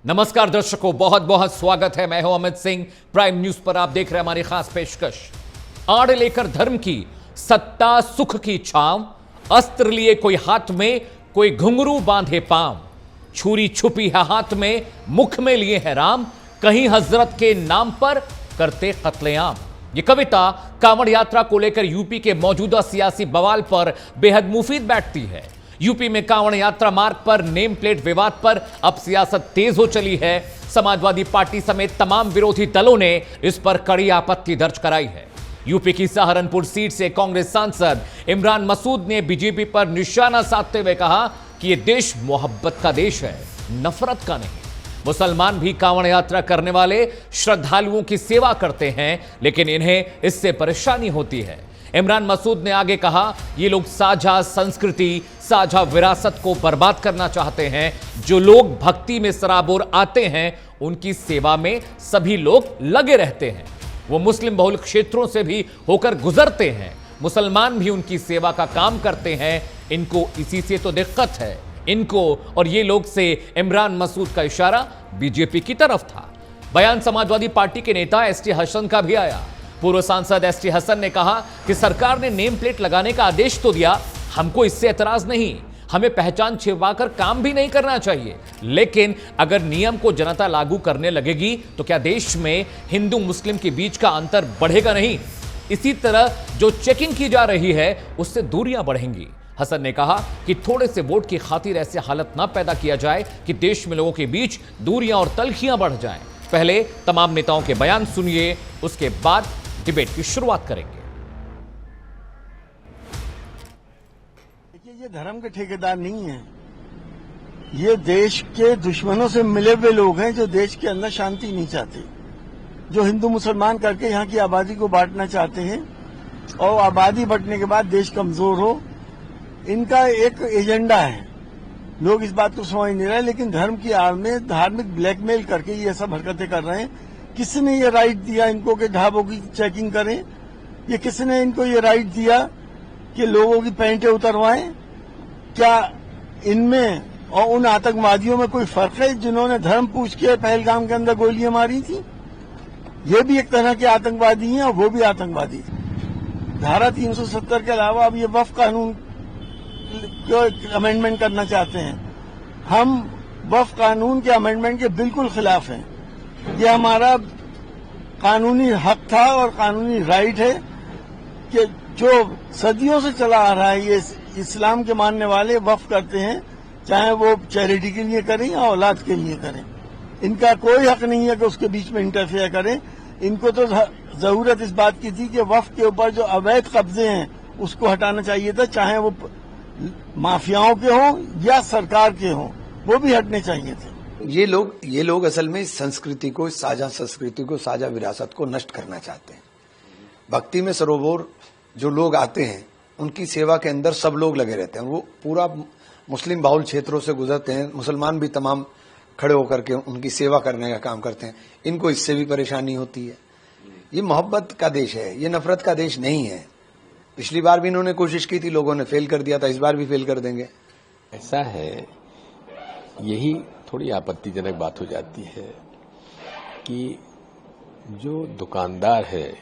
नमस्कार दर्शकों, बहुत बहुत स्वागत है। मैं हूं अमित सिंह। प्राइम न्यूज पर आप देख रहे हैं हमारी खास पेशकश। आड़ लेकर धर्म की, सत्ता सुख की छांव, अस्त्र लिए कोई हाथ में, कोई घुंघरू बांधे पांव, छुरी छुपी है हाथ में, मुख में लिए है राम, कहीं हजरत के नाम पर करते कत्लेआम। यह कविता कांवड़ यात्रा को लेकर यूपी के मौजूदा सियासी बवाल पर बेहद मुफीद बैठती है। यूपी में कांवड़ यात्रा मार्ग पर नेम प्लेट विवाद पर अब सियासत तेज हो चली है। समाजवादी पार्टी समेत तमाम विरोधी दलों ने इस पर कड़ी आपत्ति दर्ज कराई है। यूपी की सहारनपुर सीट से कांग्रेस सांसद इमरान मसूद ने बीजेपी पर निशाना साधते हुए कहा कि यह देश मोहब्बत का देश है, नफरत का नहीं। मुसलमान भी कांवड़ यात्रा करने वाले श्रद्धालुओं की सेवा करते हैं, लेकिन इन्हें इससे परेशानी होती है। इमरान मसूद ने आगे कहा, ये लोग साझा संस्कृति, साझा विरासत को बर्बाद करना चाहते हैं। जो लोग भक्ति में सराबोर आते हैं, उनकी सेवा में सभी लोग लगे रहते हैं। वो मुस्लिम बहुल क्षेत्रों से भी होकर गुजरते हैं। मुसलमान भी उनकी सेवा का काम करते हैं। इनको इसी से तो दिक्कत है, इनको और ये लोग से। इमरान मसूद का इशारा बीजेपी की तरफ था। बयान समाजवादी पार्टी के नेता एसटी हसन का भी आया। पूर्व सांसद एसटी हसन ने कहा कि सरकार ने नेम प्लेट लगाने का आदेश तो दिया, हमको इससे एतराज नहीं, हमें पहचान छिपाकर काम भी नहीं करना चाहिए, लेकिन अगर नियम को जनता लागू करने लगेगी तो क्या देश में हिंदू मुस्लिम के बीच का अंतर बढ़ेगा नहीं? इसी तरह जो चेकिंग की जा रही है उससे दूरियां बढ़ेंगी। हसन ने कहा कि थोड़े से वोट की खातिर ऐसी हालत ना पैदा किया जाए कि देश में लोगों के बीच दूरियां और तलखियां बढ़ जाएं। पहले तमाम नेताओं के बयान सुनिए, उसके बाद डिबेट की शुरुआत करेंगे। देखिए, ये धर्म के ठेकेदार नहीं है, ये देश के दुश्मनों से मिले हुए लोग हैं जो देश के अंदर शांति नहीं चाहते, जो हिंदू मुसलमान करके यहाँ की आबादी को बांटना चाहते हैं और आबादी बंटने के बाद देश कमजोर हो। इनका एक एजेंडा है, लोग इस बात को समझ नहीं रहे, लेकिन धर्म की आड़ में धार्मिक ब्लैकमेल करके ये सब हरकतें कर रहे हैं। किसने ये राइट दिया इनको कि ढाबों की चेकिंग करें? ये किसने इनको ये राइट दिया कि लोगों की पैंटें उतरवाएं? क्या इनमें और उन आतंकवादियों में कोई फर्क है जिन्होंने धर्म पूछ के पहलगाम के अंदर गोलियां मारी थी? ये भी एक तरह के आतंकवादी हैं और वो भी आतंकवादी थे। धारा 370 के अलावा अब ये वक्फ कानून को अमेंडमेंट करना चाहते हैं। हम वक्फ कानून के अमेंडमेंट के बिल्कुल खिलाफ हैं। ये हमारा कानूनी हक था और कानूनी राइट है कि जो सदियों से चला आ रहा है, ये इस्लाम के मानने वाले वक्फ करते हैं, चाहे वो चैरिटी के लिए करें या औलाद के लिए करें। इनका कोई हक नहीं है कि उसके बीच में इंटरफेयर करें। इनको तो जरूरत इस बात की थी कि वक्फ के ऊपर जो अवैध कब्जे हैं उसको हटाना चाहिए था, चाहे वो माफियाओं के हों या सरकार के हों, वो भी हटने चाहिए थे। ये लोग असल में संस्कृति को, साझा संस्कृति को, साझा विरासत को नष्ट करना चाहते हैं। भक्ति में सरोवर जो लोग आते हैं, उनकी सेवा के अंदर सब लोग लगे रहते हैं। वो पूरा मुस्लिम बाहुल क्षेत्रों से गुजरते हैं, मुसलमान भी तमाम खड़े होकर के उनकी सेवा करने का काम करते हैं। इनको इससे भी परेशानी होती है। ये मोहब्बत का देश है, ये नफरत का देश नहीं है। पिछली बार भी इन्होंने कोशिश की थी, लोगों ने फेल कर दिया था, इस बार भी फेल कर देंगे। ऐसा है, यही थोड़ी आपत्तिजनक बात हो जाती है कि जो दुकानदार है,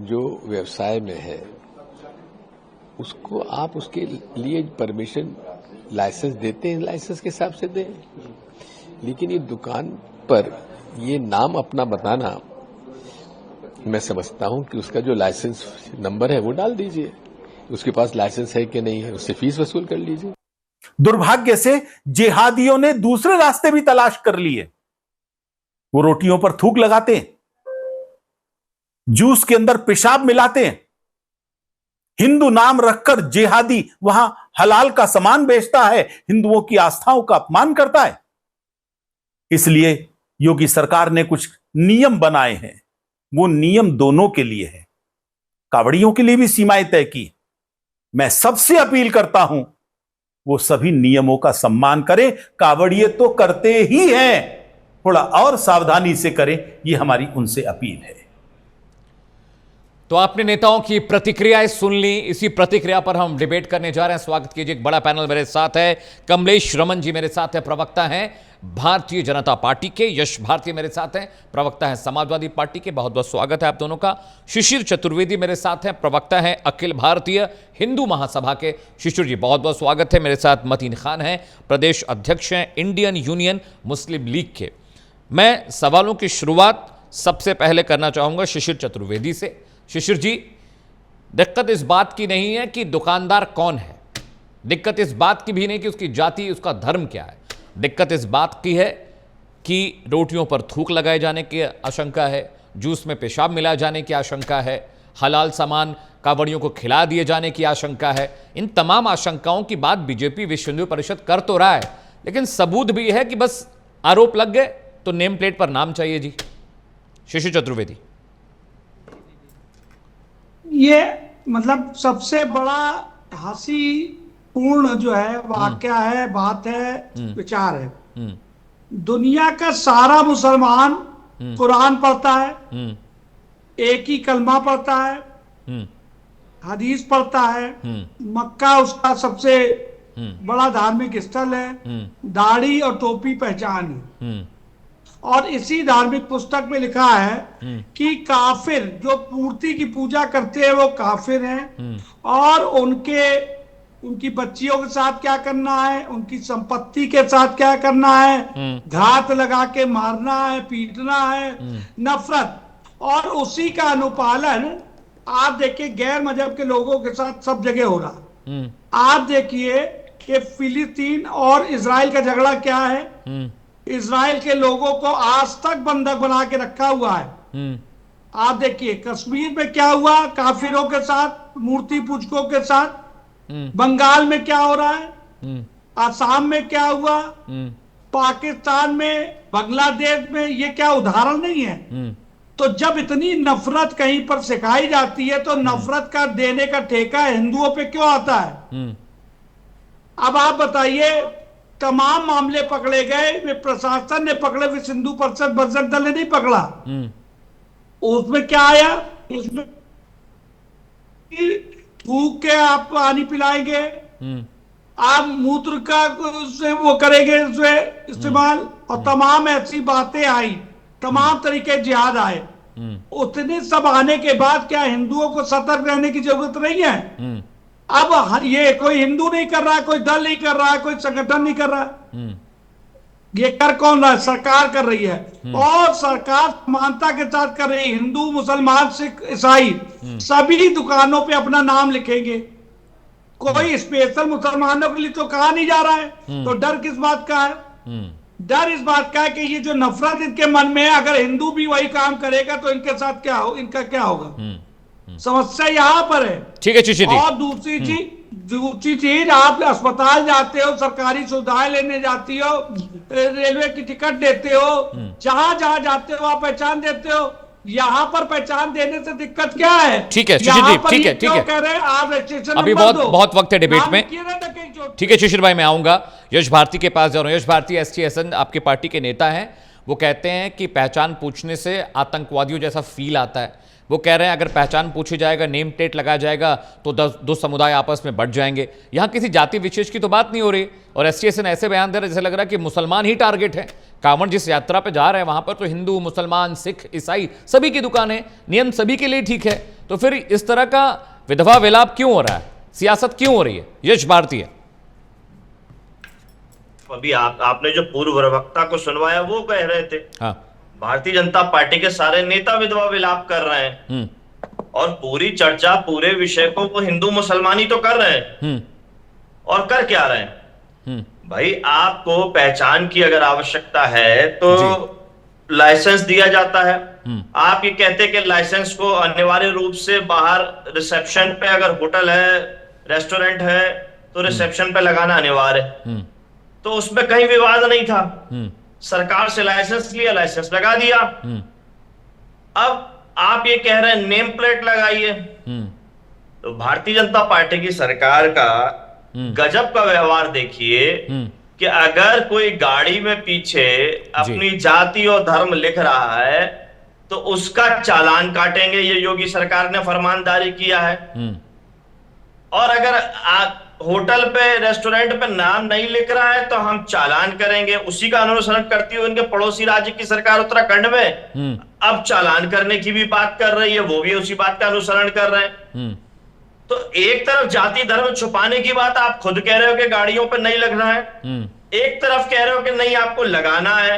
जो व्यवसाय में है, उसको आप उसके लिए परमिशन, लाइसेंस देते हैं, लाइसेंस के हिसाब से दें। लेकिन ये दुकान पर ये नाम अपना बताना, मैं समझता हूं कि उसका जो लाइसेंस नंबर है वो डाल दीजिए, उसके पास लाइसेंस है कि नहीं है, उससे फीस वसूल कर लीजिए। दुर्भाग्य से जिहादियों ने दूसरे रास्ते भी तलाश कर लिए। वो रोटियों पर थूक लगाते हैं, जूस के अंदर पेशाब मिलाते हैं, हिंदू नाम रखकर जिहादी वहां हलाल का सामान बेचता है, हिंदुओं की आस्थाओं का अपमान करता है। इसलिए योगी सरकार ने कुछ नियम बनाए हैं। वो नियम दोनों के लिए है, कावड़ियों के लिए भी सीमाएं तय की। मैं सबसे अपील करता हूं, वो सभी नियमों का सम्मान करें। कावड़िए तो करते ही हैं, थोड़ा और सावधानी से करें, ये हमारी उनसे अपील है। तो आपने नेताओं की प्रतिक्रियाएं सुन ली, इसी प्रतिक्रिया पर हम डिबेट करने जा रहे हैं। स्वागत कीजिए, एक बड़ा पैनल मेरे साथ है। कमलेश रमन जी मेरे साथ है, प्रवक्ता हैं भारतीय जनता पार्टी के। यश भारती मेरे साथ हैं, प्रवक्ता हैं समाजवादी पार्टी के। बहुत बहुत स्वागत है आप दोनों का। शिशिर चतुर्वेदी मेरे साथ हैं, प्रवक्ता हैं अखिल भारतीय हिंदू महासभा के। शिशिर जी बहुत बहुत स्वागत है। मेरे साथ मतीन खान हैं, प्रदेश अध्यक्ष हैं इंडियन यूनियन मुस्लिम लीग के। मैं सवालों की शुरुआत सबसे पहले करना चाहूंगा शिशिर चतुर्वेदी से। शिशिर जी, दिक्कत इस बात की नहीं है कि दुकानदार कौन है, दिक्कत इस बात की भी नहीं कि उसकी जाति, उसका धर्म क्या है। दिक्कत इस बात की है कि रोटियों पर थूक लगाए जाने की आशंका है, जूस में पेशाब मिलाए जाने की आशंका है, हलाल सामान कांवड़ियों को खिला दिए जाने की आशंका है। इन तमाम आशंकाओं की बात बीजेपी विश्व हिंदू परिषद कर तो रहा है, लेकिन सबूत भी है कि बस आरोप लग गए तो नेम प्लेट पर नाम चाहिए जी। शिशिर चतुर्वेदी, ये मतलब सबसे बड़ा हंसी पूर्ण जो है वाकया है, बात है, विचार है। दुनिया का सारा मुसलमान कुरान पढ़ता है, एक ही कलमा पढ़ता है, हदीस पढ़ता है, मक्का उसका सबसे बड़ा धार्मिक स्थल है, दाढ़ी और टोपी पहचान है। और इसी धार्मिक पुस्तक में लिखा है कि काफिर जो मूर्ति की पूजा करते हैं वो काफिर हैं, और उनकी बच्चियों के साथ क्या करना है, उनकी संपत्ति के साथ क्या करना है, घात लगा के मारना है, पीटना है, नफरत। और उसी का अनुपालन आप देखिए गैर मजहब के लोगों के साथ सब जगह हो रहा। आप देखिए कि फिलिस्तीन और इजराइल का झगड़ा क्या है, इजराइल के लोगों को आज तक बंधक बना के रखा हुआ है। आप देखिए कश्मीर में क्या हुआ काफिरों के साथ, मूर्ति पूजकों के साथ, बंगाल में क्या हो रहा है, आसाम में क्या हुआ, पाकिस्तान में, बांग्लादेश में, ये क्या उदाहरण नहीं है। तो जब इतनी नफरत कहीं पर सिखाई जाती है तो नफरत का देने का ठेका हिंदुओं पे क्यों आता है। अब आप बताइए, तमाम मामले पकड़े गए, वे प्रशासन ने पकड़े, विश्व हिंदू परिषद बजरंग दल ने नहीं पकड़ा। उसमें क्या आया, उसमें थूक के आप पानी पिलाएंगे, आप मूत्र का उससे वो करेंगे उससे इस्तेमाल, और तमाम ऐसी बातें आई, तमाम तरीके जिहाद आए। उतने सब आने के बाद क्या हिंदुओं को सतर्क रहने की जरूरत नहीं है। अब ये कोई हिंदू नहीं कर रहा है, कोई दल नहीं कर रहा है, कोई संगठन नहीं कर रहा है, ये कर कौन रहा है, सरकार कर रही है। और सरकार समानता के साथ कर रही है। हिंदू, मुसलमान, सिख, ईसाई सभी दुकानों पे अपना नाम लिखेंगे। कोई स्पेशल मुसलमानों के लिए तो कहा नहीं जा रहा है। तो डर किस बात का है, डर इस बात का है कि ये जो नफरत इनके मन में है, अगर हिंदू भी वही काम करेगा तो इनके साथ क्या हो, इनका क्या होगा। समस्या यहां पर है। ठीक है शिशिर जी। और दूसरी चीज आप अस्पताल जाते हो, सरकारी सुविधाएं लेने जाती हो, रेलवे की टिकट देते हो, जहां जहां जाते हो आप पहचान देते हो। यहाँ पर पहचान देने से दिक्कत क्या है। ठीक है शिशिर जी, ठीक है ठीक है, कह रहे हैं आप रजिस्ट्रेशन अभी बहुत वक्त है डिबेट में। ठीक है शिशिर भाई, मैं आऊंगा। यश भारती के पास जा रहा हूं। यश भारती STSN आपकी पार्टी के नेता हैं, वो कहते हैं कि पहचान पूछने से आतंकवादियों जैसा फील आता है। वो कह रहे हैं अगर पहचान पूछी जाएगा, नेम प्लेट लगाया जाएगा तो दो समुदाय आपस में बढ़ जाएंगे। यहाँ किसी जाति विशेष की तो बात नहीं हो रही। और STSN ऐसे बयान दे रहे जैसे लग रहा है कि मुसलमान ही टारगेट है। कांवड़ जिस यात्रा पे जा रहे हैं वहां पर तो हिंदू, मुसलमान, सिख, ईसाई सभी की दुकानें, नियम सभी के लिए ठीक है। तो फिर इस तरह का विधवा विलाप क्यों हो रहा है, सियासत क्यों हो रही है। यश भारती है। अभी आपने जो पूर्व प्रवक्ता को सुनवाया वो कह रहे थे, हाँ, भारतीय जनता पार्टी के सारे नेता विधवा विलाप कर रहे हैं, और पूरी चर्चा, पूरे विषय को वो हिंदू मुसलमानी तो कर रहे हैं। और कर क्या रहे हैं भाई, आपको पहचान की अगर आवश्यकता है तो लाइसेंस दिया जाता है। आप ये कहते हैं कि लाइसेंस को अनिवार्य रूप से बाहर रिसेप्शन पे, अगर होटल है, रेस्टोरेंट है, तो रिसेप्शन पे लगाना अनिवार्य है। तो उसमें कहीं विवाद नहीं था, सरकार से लाइसेंस लिया, लाइसेंस लगा दिया। अब आप ये कह रहे हैं नेम प्लेट लगाइए। तो भारतीय जनता पार्टी की सरकार का गजब का व्यवहार देखिए कि अगर कोई गाड़ी में पीछे अपनी जाति और धर्म लिख रहा है तो उसका चालान काटेंगे, ये योगी सरकार ने फरमानदारी किया है। और अगर होटल पे रेस्टोरेंट पे नाम नहीं लिख रहा है तो हम चालान करेंगे। उसी का अनुसरण करती हुई उनके पड़ोसी राज्य की सरकार उत्तराखंड में अब चालान करने की भी बात कर रही है, वो भी उसी बात का अनुसरण कर रहे हैं। तो एक तरफ जाति धर्म छुपाने की बात आप खुद कह रहे हो कि गाड़ियों पर नहीं लगना है, एक तरफ कह रहे हो कि नहीं आपको लगाना है।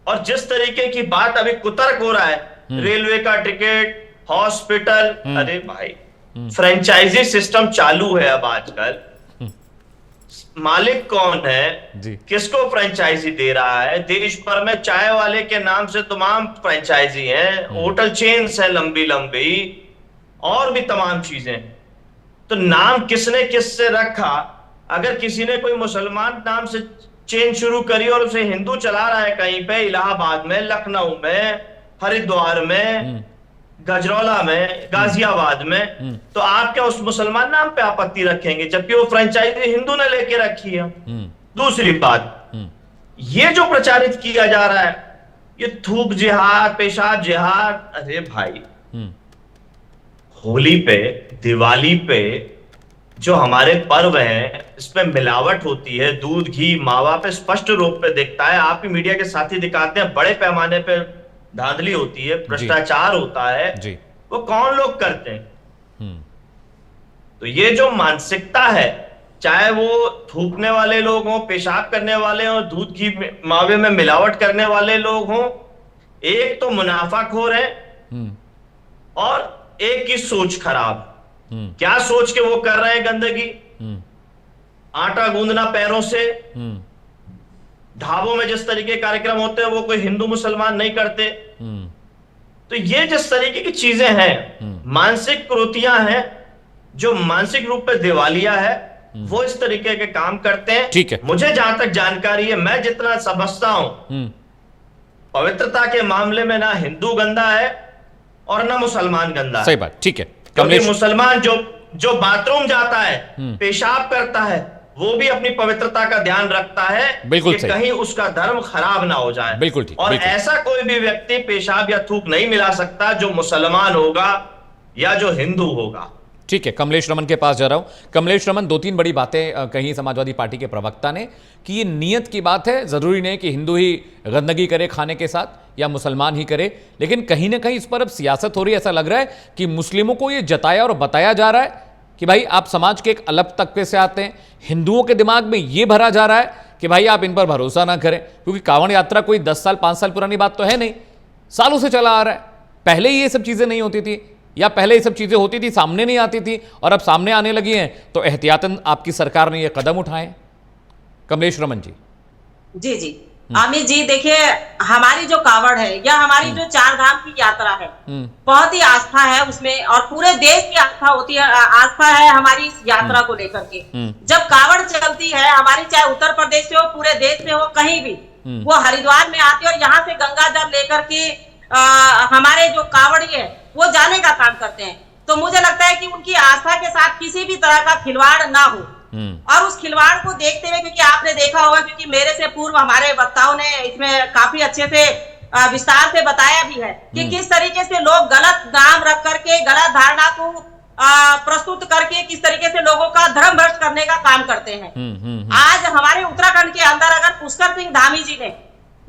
और जिस तरीके की बात अभी कुतर्क हो रहा है, रेलवे का टिकट, हॉस्पिटल, अरे भाई फ्रेंचाइजी सिस्टम चालू है अब आजकल। मालिक कौन है, किसको फ्रेंचाइजी दे रहा है? देश भर में चाय वाले के नाम से तमाम फ्रेंचाइजी हैं, होटल चेन्स है लंबी लंबी, और भी तमाम चीजें। तो नाम किसने किससे रखा? अगर किसी ने कोई मुसलमान नाम से चेन शुरू करी और उसे हिंदू चला रहा है कहीं पे, इलाहाबाद में, लखनऊ में, हरिद्वार में, गजरौला में, गाजियाबाद में, तो आप क्या उस मुसलमान नाम पे आपत्ति रखेंगे जबकि वो फ्रेंचाइजी हिंदू ने लेके रखी है? दूसरी बात, ये जो प्रचारित किया जा रहा है, ये थूक जिहाद, पेशाब जिहाद, अरे भाई होली पे, दिवाली पे जो हमारे पर्व हैं, इसमें मिलावट होती है, दूध घी मावा पे स्पष्ट रूप पे दिखता है। आप ही मीडिया के साथी दिखाते हैं, बड़े पैमाने पे धांधली होती है, भ्रष्टाचार होता है जी। वो कौन लोग करते हैं? तो ये जो मानसिकता है, चाहे वो थूकने वाले लोग हों, पेशाब करने वाले हों, दूध घी मावे में मिलावट करने वाले लोग हों, एक तो मुनाफाखोर है और एक की सोच खराब। क्या सोच के वो कर रहे हैं गंदगी? आटा गूंदना पैरों से, ढाबों में जिस तरीके कार्यक्रम होते हैं वो कोई हिंदू मुसलमान नहीं करते। तो ये जिस तरीके की चीजें हैं, मानसिक कुरीतियां हैं, जो मानसिक रूप पे दिवालिया है, वो इस तरीके के काम करते हैं। ठीक है, मुझे जहां तक जानकारी है, मैं जितना समझता हूं, पवित्रता के मामले में ना हिंदू गंदा है और ना मुसलमान गंदा है। सही बात, ठीक है। क्योंकि मुसलमान जो बाथरूम जाता है, पेशाब करता है, वो भी अपनी पवित्रता का ध्यान रखता है, बिल्कुल कि कहीं उसका धर्म खराब ना हो जाए। बिल्कुल ठीक। और ऐसा कोई भी व्यक्ति पेशाब या थूक नहीं मिला सकता जो मुसलमान होगा या जो हिंदू होगा। ठीक है, कमलेश रमन के पास जा रहा हूं। कमलेश रमन, दो तीन बड़ी बातें कही समाजवादी पार्टी के प्रवक्ता ने कि ये नियत की बात है, जरूरी नहीं कि हिंदू ही गंदगी करे खाने के साथ या मुसलमान ही करे, लेकिन कहीं ना कहीं इस पर अब सियासत हो रही है। ऐसा लग रहा है कि मुस्लिमों को ये जताया और बताया जा रहा है कि भाई आप समाज के एक अलग तबके से आते हैं। हिंदुओं के दिमाग में ये भरा जा रहा है कि भाई आप इन पर भरोसा ना करें, क्योंकि कांवड़ यात्रा कोई 10 साल 5 साल पुरानी बात तो है नहीं, सालों से चला आ रहा है। पहले ये सब चीजें नहीं होती थी, या पहले ये सब चीजें होती थी सामने नहीं आती थी, और अब सामने आने लगी हैं, तो एहतियातन आपकी सरकार ने ये कदम उठाए। कमलेश रमन जी। जी जी अमित जी, देखिए हमारी जो कावड़ है या हमारी जो 4 धाम की यात्रा है, बहुत ही आस्था है उसमें, और पूरे देश की आस्था होती है, आस्था है हमारी यात्रा को लेकर के। जब कावड़ चलती है हमारी, चाहे उत्तर प्रदेश से हो, पूरे देश में हो, कहीं भी, वो हरिद्वार में आती है और यहाँ से गंगा जल लेकर के हमारे जो कावड़ी है वो जाने का काम करते हैं। तो मुझे लगता है कि उनकी आस्था के साथ किसी भी तरह का खिलवाड़ ना हो, और उस खिलवाड़ को देखते हुए, क्योंकि आपने देखा होगा, क्योंकि मेरे से पूर्व हमारे वक्ताओं ने इसमें काफी अच्छे से विस्तार से बताया भी है कि किस तरीके से लोग गलत नाम रख करके, गलत धारणा को प्रस्तुत करके किस तरीके से लोगों का धर्म भ्रष्ट करने का काम करते हैं। आज हमारे उत्तराखंड के अंदर अगर पुष्कर सिंह धामी जी ने,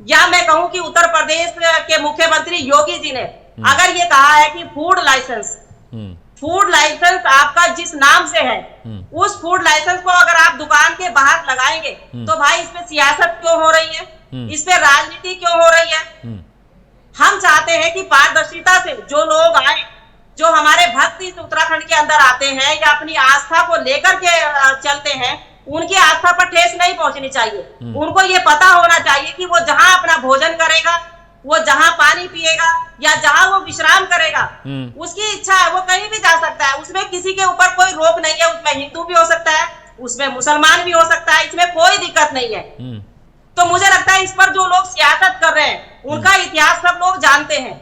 या मैं कहूं कि उत्तर प्रदेश के मुख्यमंत्री योगी जी ने अगर ये कहा है कि फूड लाइसेंस आपका जिस नाम से है, उस फूड लाइसेंस को अगर आप दुकान के बाहर लगाएंगे, तो भाई इसमें सियासत क्यों हो रही है, इसमें राजनीति क्यों हो रही है? हम चाहते हैं कि पारदर्शिता से जो लोग आए, जो हमारे भक्त इस उत्तराखंड के अंदर आते हैं या अपनी आस्था को लेकर के चलते हैं, उनकी आस्था पर ठेस नहीं पहुंचनी चाहिए। उनको ये पता होना चाहिए कि वो जहां अपना भोजन करेगा, वो जहां पानी पिएगा या जहां वो विश्राम करेगा, उसकी इच्छा है, वो कहीं भी जा सकता है, उसमें किसी के ऊपर कोई रोक नहीं है। उसमें हिंदू भी हो सकता है, उसमें मुसलमान भी हो सकता है, इसमें कोई दिक्कत नहीं है। तो मुझे लगता है इस पर जो लोग सियासत कर रहे हैं, उनका इतिहास सब लोग जानते हैं।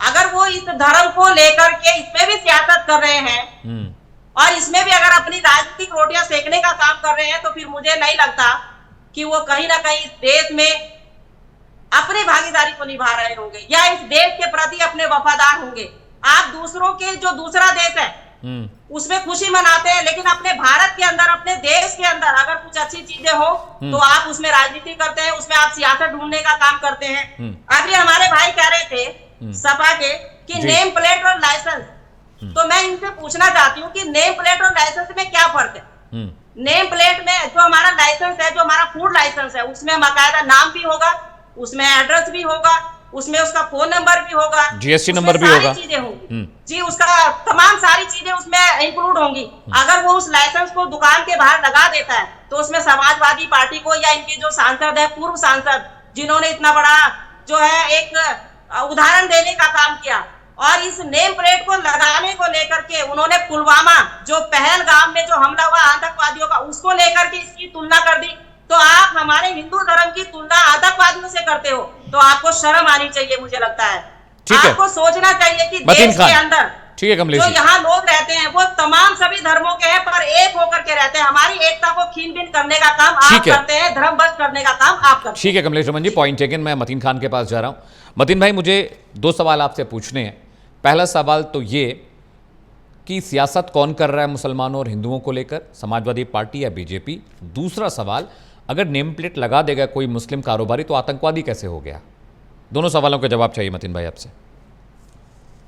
अगर वो इस धर्म को लेकर के इसमें भी सियासत कर रहे हैं और इसमें भी अगर अपनी राजनीतिक रोटियां सेकने का काम कर रहे हैं, तो फिर मुझे नहीं लगता कि वो कहीं ना कहीं इस देश में अपनी भागीदारी को निभा रहे होंगे या इस देश के प्रति अपने वफादार होंगे। आप दूसरों के जो दूसरा देश है उसमें खुशी मनाते हैं, लेकिन अपने भारत के अंदर, अपने देश के अंदर अगर कुछ अच्छी चीजें हो तो आप उसमें राजनीति करते हैं, उसमें आप सियासत ढूंढने का काम करते हैं। अभी हमारे भाई कह रहे थे सपा के कि नेम प्लेट और लाइसेंस, तो मैं इनसे पूछना चाहती हूँ कि नेम प्लेट और लाइसेंस में क्या फर्क है। नेम प्लेट में जो हमारा लाइसेंस है, जो हमारा फूड लाइसेंस है, उसमें बाकायदा नाम भी होगा, उसमें एड्रेस भी होगा, उसमें उसका फोन नंबर भी होगा, जीएसटी नंबर भी होगा, चीजें होंगी जी, उसका तमाम सारी चीजें उसमें इंक्लूड होंगी। अगर वो उस लाइसेंस को दुकान के बाहर लगा देता है तो उसमें समाजवादी पार्टी को या इनके जो सांसद है, पूर्व सांसद, जिन्होंने इतना बड़ा जो है एक उदाहरण देने का काम किया, और इस नेम प्लेट को लगाने को लेकर के उन्होंने पुलवामा, जो पहलगाम में जो हमला हुआ आतंकवादियों का, उसको लेकर के इसकी तुलना कर दी। तो आप हमारे हिंदू धर्म की तुलना आतंकवादियों से करते हो, तो आपको शर्म आनी चाहिए। मुझे लगता है आपको सोचना चाहिए कि देश के अंदर ठीक है कमलेश जो जी, यहाँ लोग रहते हैं वो तमाम सभी धर्मों के हैं, पर एक होकर के रहते हैं। हमारी एकता को छीन बीन करने का काम आप करते हैं, धर्म बस करने का काम आप करते हैं। ठीक है कमलेश रमन जी, पॉइंट टेकन। मैं मतीन खान के पास जा रहा हूं। मतीन भाई, मुझे दो सवाल आपसे पूछने हैं। पहला सवाल तो ये कि सियासत कौन कर रहा है मुसलमानों और हिंदुओं को लेकर, समाजवादी पार्टी या बीजेपी? दूसरा सवाल, अगर नेम प्लेट लगा देगा कोई मुस्लिम कारोबारी तो आतंकवादी कैसे हो गया? दोनों सवालों का जवाब चाहिए मतीन भाई आपसे।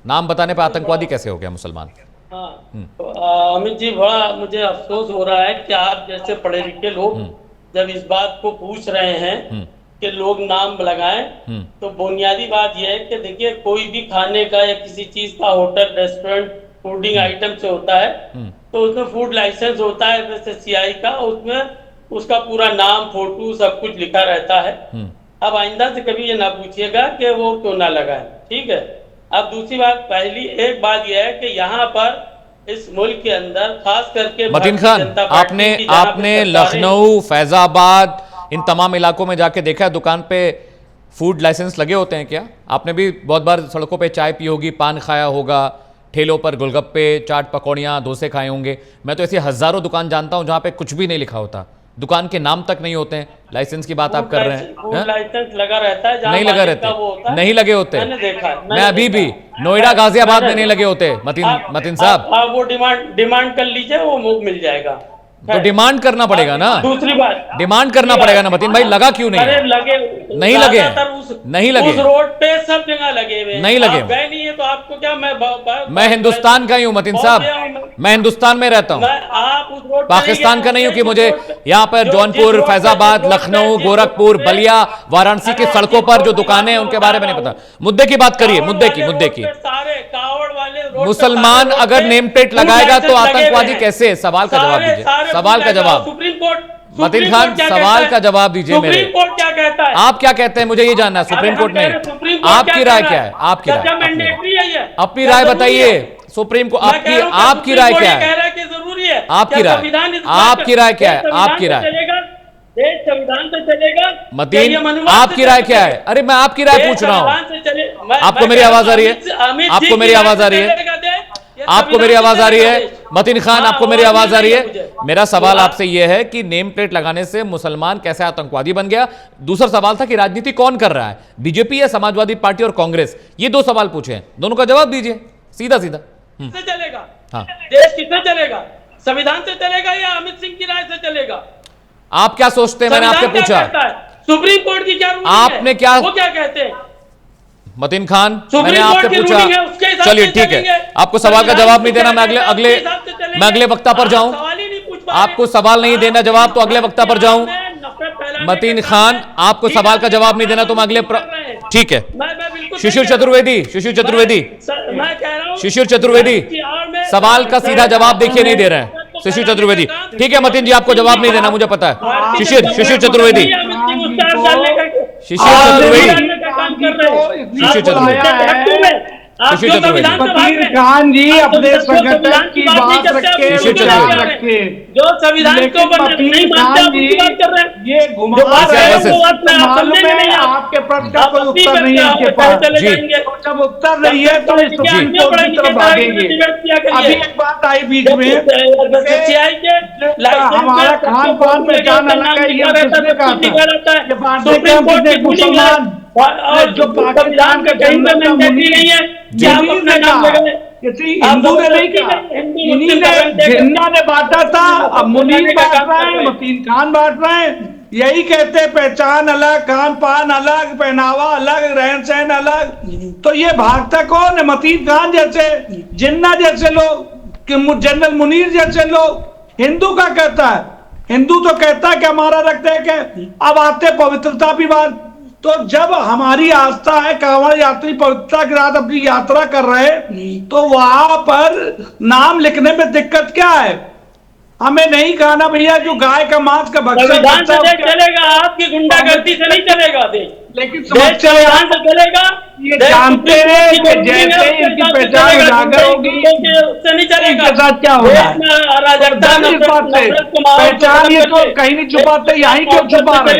नाम बताने पर आतंकवादी कैसे हो गया मुसलमान? हाँ, अमित जी, बड़ा मुझे अफसोस हो रहा है कि आप जैसे पढ़े लिखे लोग जब इस बात को पूछ रहे हैं कि लोग नाम लगाएं, तो बुनियादी बात यह है कि देखिए, कोई भी खाने का या किसी चीज का होटल, रेस्टोरेंट, फूडिंग आइटम से होता है तो उसमें फूड लाइसेंस होता है, जैसे सीआई का, उसमें उसका पूरा नाम, फोटो, सब कुछ लिखा रहता है। अब आइंदा से कभी ये ना पूछिएगा कि वो क्यों ना लगाए, ठीक है। अब दूसरी बात, पहली एक बात यह है कि यहाँ पर इस मुल्क के अंदर खास करके मतीन खान, आपने लखनऊ, फैजाबाद, इन तमाम इलाकों में जाके देखा है दुकान पे फूड लाइसेंस लगे होते हैं क्या? आपने भी बहुत बार सड़कों पे चाय पी होगी, पान खाया होगा, ठेलों पर गोलगप्पे, चाट, पकौड़ियाँ, डोसे खाए होंगे। मैं तो ऐसी हजारों दुकान जानता हूँ जहाँ पे कुछ भी नहीं लिखा होता, दुकान के नाम तक नहीं होते हैं। लाइसेंस की बात आप कर रहे हैं? लाइसेंस लगा रहता है, नहीं लगा रहते, नहीं लगे होते। मैं अभी भी नोएडा, गाजियाबाद में नहीं लगे होते मतीन साहब। आप वो डिमांड कर लीजिए, वो मिल जाएगा। तो डिमांड करना पड़ेगा ना। दूसरी बात, डिमांड करना पड़ेगा ना मतीन भाई। लगा क्यों नहीं? अरे लगे, नहीं लगे, नहीं लगे, उस रोड पे सब जगह लगे हुए, नहीं लगे, गए नहीं है तो आपको क्या? मैं हिंदुस्तान का ही हूँ मतीन साहब, मैं हिंदुस्तान में रहता हूँ, आप उस रोड पाकिस्तान का नहीं हूँ कि मुझे यहाँ पर जौनपुर, फैजाबाद, लखनऊ, गोरखपुर, बलिया, वाराणसी की सड़कों पर जो दुकानें हैं उनके बारे में नहीं पता। मुद्दे की बात करिए, मुद्दे की। सारे कावड़ वाले मुसलमान अगर नेम प्लेट लगाएगा तो आतंकवादी कैसे? सवाल का जवाब दीजिए, सवाल का जवाब। सुप्रीम कोर्ट, मतीन खान, सवाल का जवाब दीजिए मेरे। सुप्रीम कोर्ट क्या कहता है? आप क्या कहते हैं, मुझे ये जानना है। सुप्रीम कोर्ट ने आपकी राय क्या है? आपकी राय, अपनी राय बताइए। सुप्रीम को आपकी राय क्या है? जरूरी है आपकी राय, आपकी राय क्या है? आपकी राय, संविधान से चलेगा मतीन, आपकी राय क्या है? अरे मैं आपकी राय पूछ रहा हूँ। आपको मेरी आवाज आ रही है? आपको मेरी आवाज आ रही है? आपको मेरी आवाज आ रही है? मतीन खान, आपको मेरी आवाज आ रही है? मेरा सवाल आपसे यह है कि नेम प्लेट लगाने से मुसलमान कैसे आतंकवादी बन गया? दूसरा सवाल था कि राजनीति कौन कर रहा है, बीजेपी या समाजवादी पार्टी और कांग्रेस? ये दो सवाल पूछे हैं, दोनों का जवाब दीजिए सीधा सीधा। किससे चलेगा? हाँ, देश किससे चलेगा? संविधान से चलेगा या अमित सिंह की राय से चलेगा? आप क्या सोचते हैं? मैंने आपसे पूछा। सुप्रीम कोर्ट की क्या रूलिंग आपने क्या, वो क्या कहते हैं? मतीन खान, मैंने आपसे पूछा। चलिए ठीक है, आपको सवाल का जवाब नहीं देना, मैं अगले वक्ता पर जाऊं। आपको सवाल नहीं देना जवाब तो अगले वक्ता पर जाऊं। मतीन खान, आपको सवाल का जवाब नहीं देना तो मैं अगले ठीक है। शिशिर चतुर्वेदी, सवाल का सीधा जवाब देखिए नहीं दे रहे हैं शिशिर चतुर्वेदी। ठीक है मतीन जी, आपको जवाब नहीं देना, मुझे पता है। शिशिर चतुर्वेदी, मतीन खान जी अपने संगठन की बात रखे, जो संविधान को नहीं मानते आप उसकी बात कर रहे हैं। ये घुमा मालूम है आपके प्रश्न का कोई उत्तर नहीं है आपके पास। जब उत्तर नहीं है तो इस की तरफ भागेंगे। अभी एक बात आई बीच में, हमारा खान पान में जान अलग है, ये किसने कहा था? मुसलमान और जो पाकिस्तान का कहीं पे मैंडेटरी नहीं है कि आप अपना नाम लगाएं। हिंदू ने नहीं कहा, इन्हीं ने, जिन्ना ने बांटा था, अब मुनीर बांट रहे हैं, मतीन खान बांट रहे हैं। यही कहते हैं पहचान अलग, खान पान अलग, पहनावा अलग, रहन सहन अलग। तो ये भागता कौन है? मतीन खान जैसे, जिन्ना जैसे लोग, जनरल मुनीर जैसे लोग। हिंदू का कहता है, हिंदू तो कहता है कि हमारा रखते हैं कि अब आते पवित्रता की बात। तो जब हमारी आस्था है, कांवड़ यात्री पवित्रता के साथ अपनी यात्रा कर रहे हैं, तो वहां पर नाम लिखने में दिक्कत क्या है? हमें नहीं कहना भैया जो गाय का मांस का भक्षण करता है चलेगा, आपकी गुंडागर्दी से नहीं चलेगा देश, लेकिन संविधान से चलेगा। ये जानते हैं कि जैसे ही इनकी पहचान उजागर होगी उससे नहीं चलेगा। इनके साथ क्या होगा? पहचान ये तो कहीं नहीं छुपाते, यहीं क्यों छुपा रहे?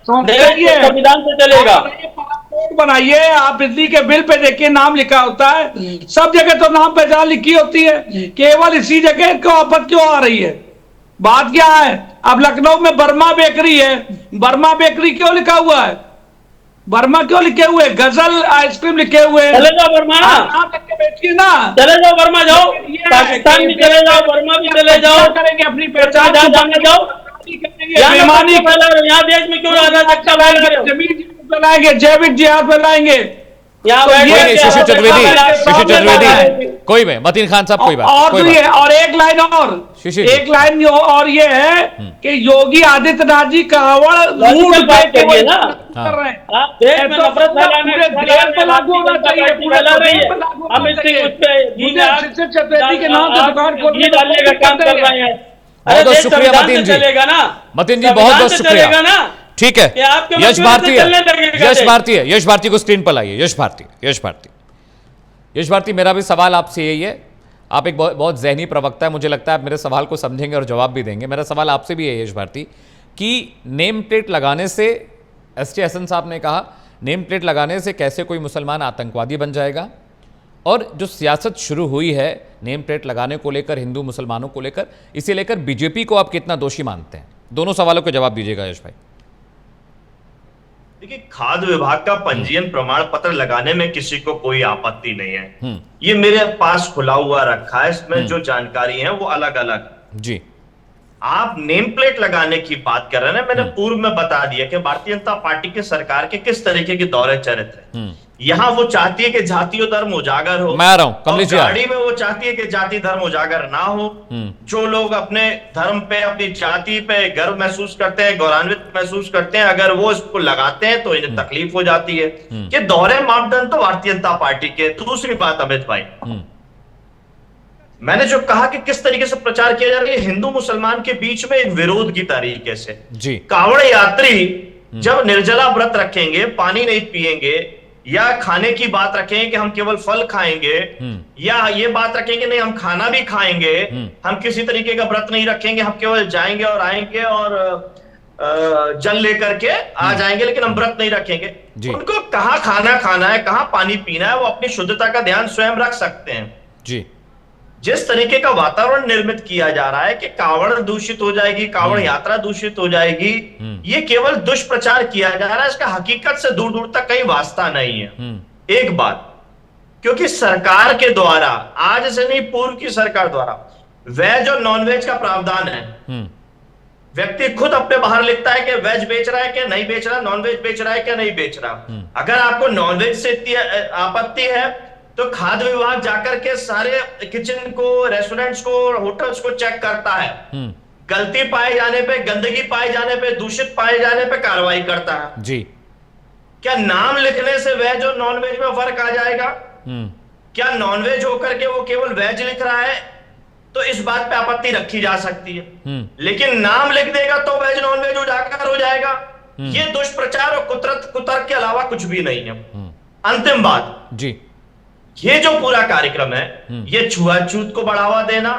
संविधान से चलेगा। पासपोर्ट बनाइए आप, बिजली के बिल पे देखिए नाम लिखा होता है, सब जगह तो नाम पहचान लिखी होती है, केवल इसी जगह क्यों आफत क्यों आ रही है? बात क्या है? अब लखनऊ में बर्मा बेकरी है, बर्मा बेकरी क्यों लिखा हुआ है? बर्मा क्यों लिखे हुए? गजल आइसक्रीम लिखे हुए। चले जाओ बर्मा, नाम लिख के बेचिए ना। चले जाओ बर्मा, जाओ पाकिस्तान भी चले जाओ, बर्मा भी चले जाओ, करेंगे अपनी पहचान जाओ। यहाँ देश में क्यों जमीन फैलाएंगे, जैविक जिहाद फैलाएंगे। शिशिर चतुर्वेदी कोई में मतीन खान साहब कोई बात और एक लाइन और ये है कि योगी आदित्यनाथ जी कांवड़ लूट कर रहे हैं। देश में नफरत फैलाने पर लागू होना चाहिए, पूरे अमित सिंह चतुर्वेदी के नाम से दुकान खोलने का काम कर रहे हैं। बहुत शुक्रिया मतीन जी, मतीन जी बहुत बहुत शुक्रिया ना। ठीक है, यश भारती को स्क्रीन पर लाइए। यश भारती, मेरा भी सवाल आपसे यही है। आप एक बहुत ज़हनी प्रवक्ता है, मुझे लगता है आप मेरे सवाल को समझेंगे और जवाब भी देंगे। मेरा सवाल आपसे भी है यश भारती कि नेम प्लेट लगाने से, एस.टी. हसन साहब ने कहा, नेम प्लेट लगाने से कैसे कोई मुसलमान आतंकवादी बन जाएगा? और जो सियासत शुरू हुई है नेम प्लेट लगाने को लेकर, हिंदू मुसलमानों को लेकर, इसे लेकर बीजेपी को आप कितना दोषी मानते हैं? दोनों सवालों के जवाब दीजिएगा यश भाई। देखिए, खाद्य विभाग का पंजीयन प्रमाण पत्र लगाने में किसी को कोई आपत्ति नहीं है। ये मेरे पास खुला हुआ रखा है, इसमें जो जानकारी है वो अलग अलग जी। आप नेम प्लेट लगाने की बात कर रहे हैं, मैंने पूर्व में बता दिया कि भारतीय जनता पार्टी के सरकार के किस तरीके के दौरे चरित्र है। यहाँ वो चाहती है कि जातीय धर्म उजागर हो, मैं आ रहा हूं कमलेश जी, गाड़ी में वो चाहती है कि जाति धर्म उजागर ना हो। जो लोग अपने धर्म पे, अपनी जाति पे गर्व महसूस करते हैं, गौरवान्वित महसूस करते हैं, अगर वो इसको लगाते हैं तो इन्हें तकलीफ हो जाती है। ये दोहरे मापदंड तो भारतीय जनता पार्टी के। दूसरी बात अमित भाई, मैंने जो कहा कि किस तरीके से प्रचार किया जा रहा है हिंदू मुसलमान के बीच में एक विरोध की तरीके से जी। कांवड़ यात्री जब निर्जला व्रत रखेंगे, पानी नहीं पिएंगे, या खाने की बात रखेंगे कि हम केवल फल खाएंगे, या ये बात रखेंगे नहीं हम खाना भी खाएंगे, हम किसी तरीके का व्रत नहीं रखेंगे, हम केवल जाएंगे और आएंगे और जल लेकर के आ जाएंगे, लेकिन हम व्रत नहीं रखेंगे। उनको कहाँ खाना खाना है, कहाँ पानी पीना है, वो अपनी शुद्धता का ध्यान स्वयं रख सकते हैं जी। जिस तरीके का वातावरण निर्मित किया जा रहा है कि कांवड़ दूषित हो जाएगी, कांवड़ यात्रा दूषित हो जाएगी, ये केवल दुष्प्रचार किया जा रहा है, इसका हकीकत से दूर दूर तक कहीं वास्ता नहीं है। एक बात, क्योंकि सरकार के द्वारा, आज से नहीं पूर्व की सरकार द्वारा, वेज और नॉन वेज का प्रावधान है। व्यक्ति खुद अपने बाहर लिखता है कि वेज बेच रहा है क्या नहीं बेच रहा, नॉन वेज बेच रहा है क्या नहीं बेच रहा। अगर आपको नॉन वेज से इतनी आपत्ति है तो खाद्य विभाग जाकर के सारे किचन को, रेस्टोरेंट्स को, होटल्स को चेक करता है। गलती पाए जाने पे, गंदगी पाए जाने पे, दूषित पाए जाने पे कार्रवाई करता है जी। क्या नाम लिखने से वेज और नॉन वेज में फर्क आ जाएगा? क्या नॉन वेज होकर के वो केवल वेज लिख रहा है तो इस बात पे आपत्ति रखी जा सकती है, लेकिन नाम लिख देगा तो वेज नॉन वेज उजागर हो जाएगा। ये दुष्प्रचार और कुतर्क के अलावा कुछ भी नहीं है। अंतिम बात जी, ये जो पूरा कार्यक्रम है ये छुआछूत को बढ़ावा देना,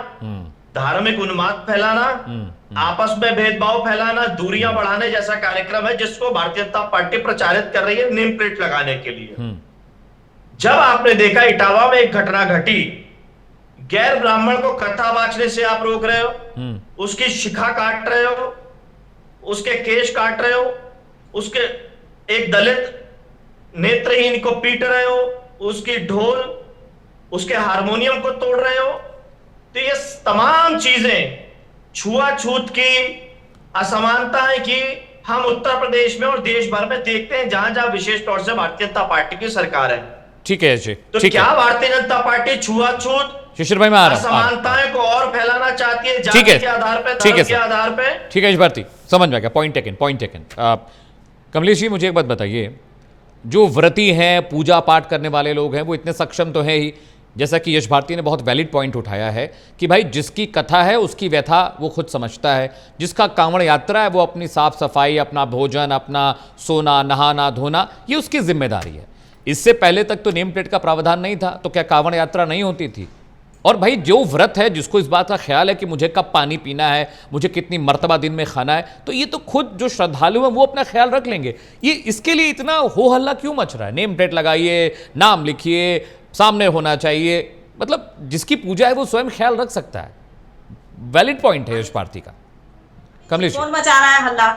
धार्मिक उन्माद फैलाना, आपस में भेदभाव फैलाना, दूरियां बढ़ाने जैसा कार्यक्रम है जिसको भारतीय जनता पार्टी प्रचारित कर रही है नेम प्लेट लगाने के लिए। जब आपने देखा इटावा में एक घटना घटी, गैर ब्राह्मण को कथा बांचने से आप रोक रहे हो, उसकी शिखा काट रहे हो, उसके केश काट रहे हो, उसके एक दलित नेत्रहीन को पीट रहे हो, उसकी ढोल, उसके हारमोनियम को तोड़ रहे हो। तो ये तमाम चीजें छुआछूत की, असमानताएं की हम उत्तर प्रदेश में और देश भर में देखते हैं, जहां जहां विशेष तौर से भारतीय जनता पार्टी की सरकार है। ठीक है जी, तो ठीक क्या है। भारतीय जनता पार्टी छुआछूत, शिशिर भाई मैं आ रहा हूं। असमानताएं को और फैलाना चाहती है, ठीक जाति है, के आधार पर, ठीक है धर्म के सर। आधार पर? ठीक है भारती, समझ में आ गया, point taken, point taken. Kamlesh ji मुझे एक बात बताइए, जो व्रती हैं, पूजा पाठ करने वाले लोग हैं, वो इतने सक्षम तो हैं ही, जैसा कि यश भारती ने बहुत वैलिड पॉइंट उठाया है कि भाई जिसकी कथा है उसकी व्यथा वो खुद समझता है, जिसका कांवड़ यात्रा है वो अपनी साफ सफाई, अपना भोजन, अपना सोना, नहाना धोना, ये उसकी जिम्मेदारी है। इससे पहले तक तो नेम प्लेट का प्रावधान नहीं था, तो क्या कांवड़ यात्रा नहीं होती थी? और भाई जो व्रत है, जिसको इस बात का ख्याल है कि मुझे कब पानी पीना है, मुझे कितनी मर्तबा दिन में खाना है, तो ये तो खुद जो श्रद्धालु हैं वो अपना ख्याल रख लेंगे। ये इसके लिए इतना हो हल्ला क्यों मच रहा है? नेम प्लेट लगाइए, नाम लिखिए, सामने होना चाहिए, मतलब जिसकी पूजा है वो स्वयं ख्याल रख सकता है। वैलिड पॉइंट है यश भारती का। कमलेश कौन मचा रहा है हल्ला?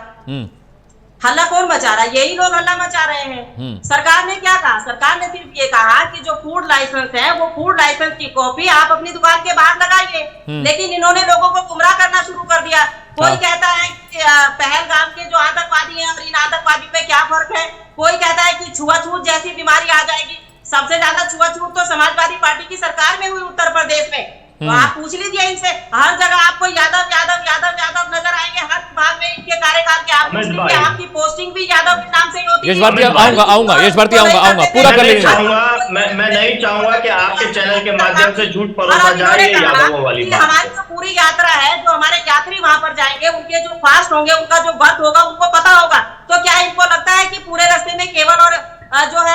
हल्ला कौन मचा रहा है? यही लोग हल्ला मचा रहे हैं। सरकार ने क्या कहा? सरकार ने सिर्फ ये कहा कि जो फूड लाइसेंस है वो फूड लाइसेंस की कॉपी आप अपनी दुकान के बाहर लगाइए। लेकिन इन्होंने लोगों को गुमराह करना शुरू कर दिया। कोई कहता है कि पहलगाम के जो आतंकवादी हैं और इन आतंकवादियों में क्या फर्क है। कोई कहता है कि छुआछूत जैसी बीमारी आ जाएगी। सबसे ज्यादा छुआछूत तो समाजवादी पार्टी की सरकार में हुई उत्तर प्रदेश में। तो आप पूछ लीजिए इनसे, हर जगह आपको यादव यादव यादव यादव नजर आएंगे, हर विभाग में इनके कार्यकाल के। आप पूछ लीजिए, आपकी पोस्टिंग भी यादव के नाम से ही होती है। यश भारती आऊंगा यश भारती आऊंगा पूरा कर लेंगे। मैं नहीं चाहूंगा कि आपके चैनल के माध्यम से झूठ परोसा जाए ये यादवों वाली बात। हमारी जो पूरी यात्रा है, जो हमारे यात्री वहां पर जाएंगे, उनके जो फास्ट होंगे, उनका जो व्रत होगा, उनको पता होगा। तो क्या इनको लगता है कि पूरे रास्ते में केवल और जो है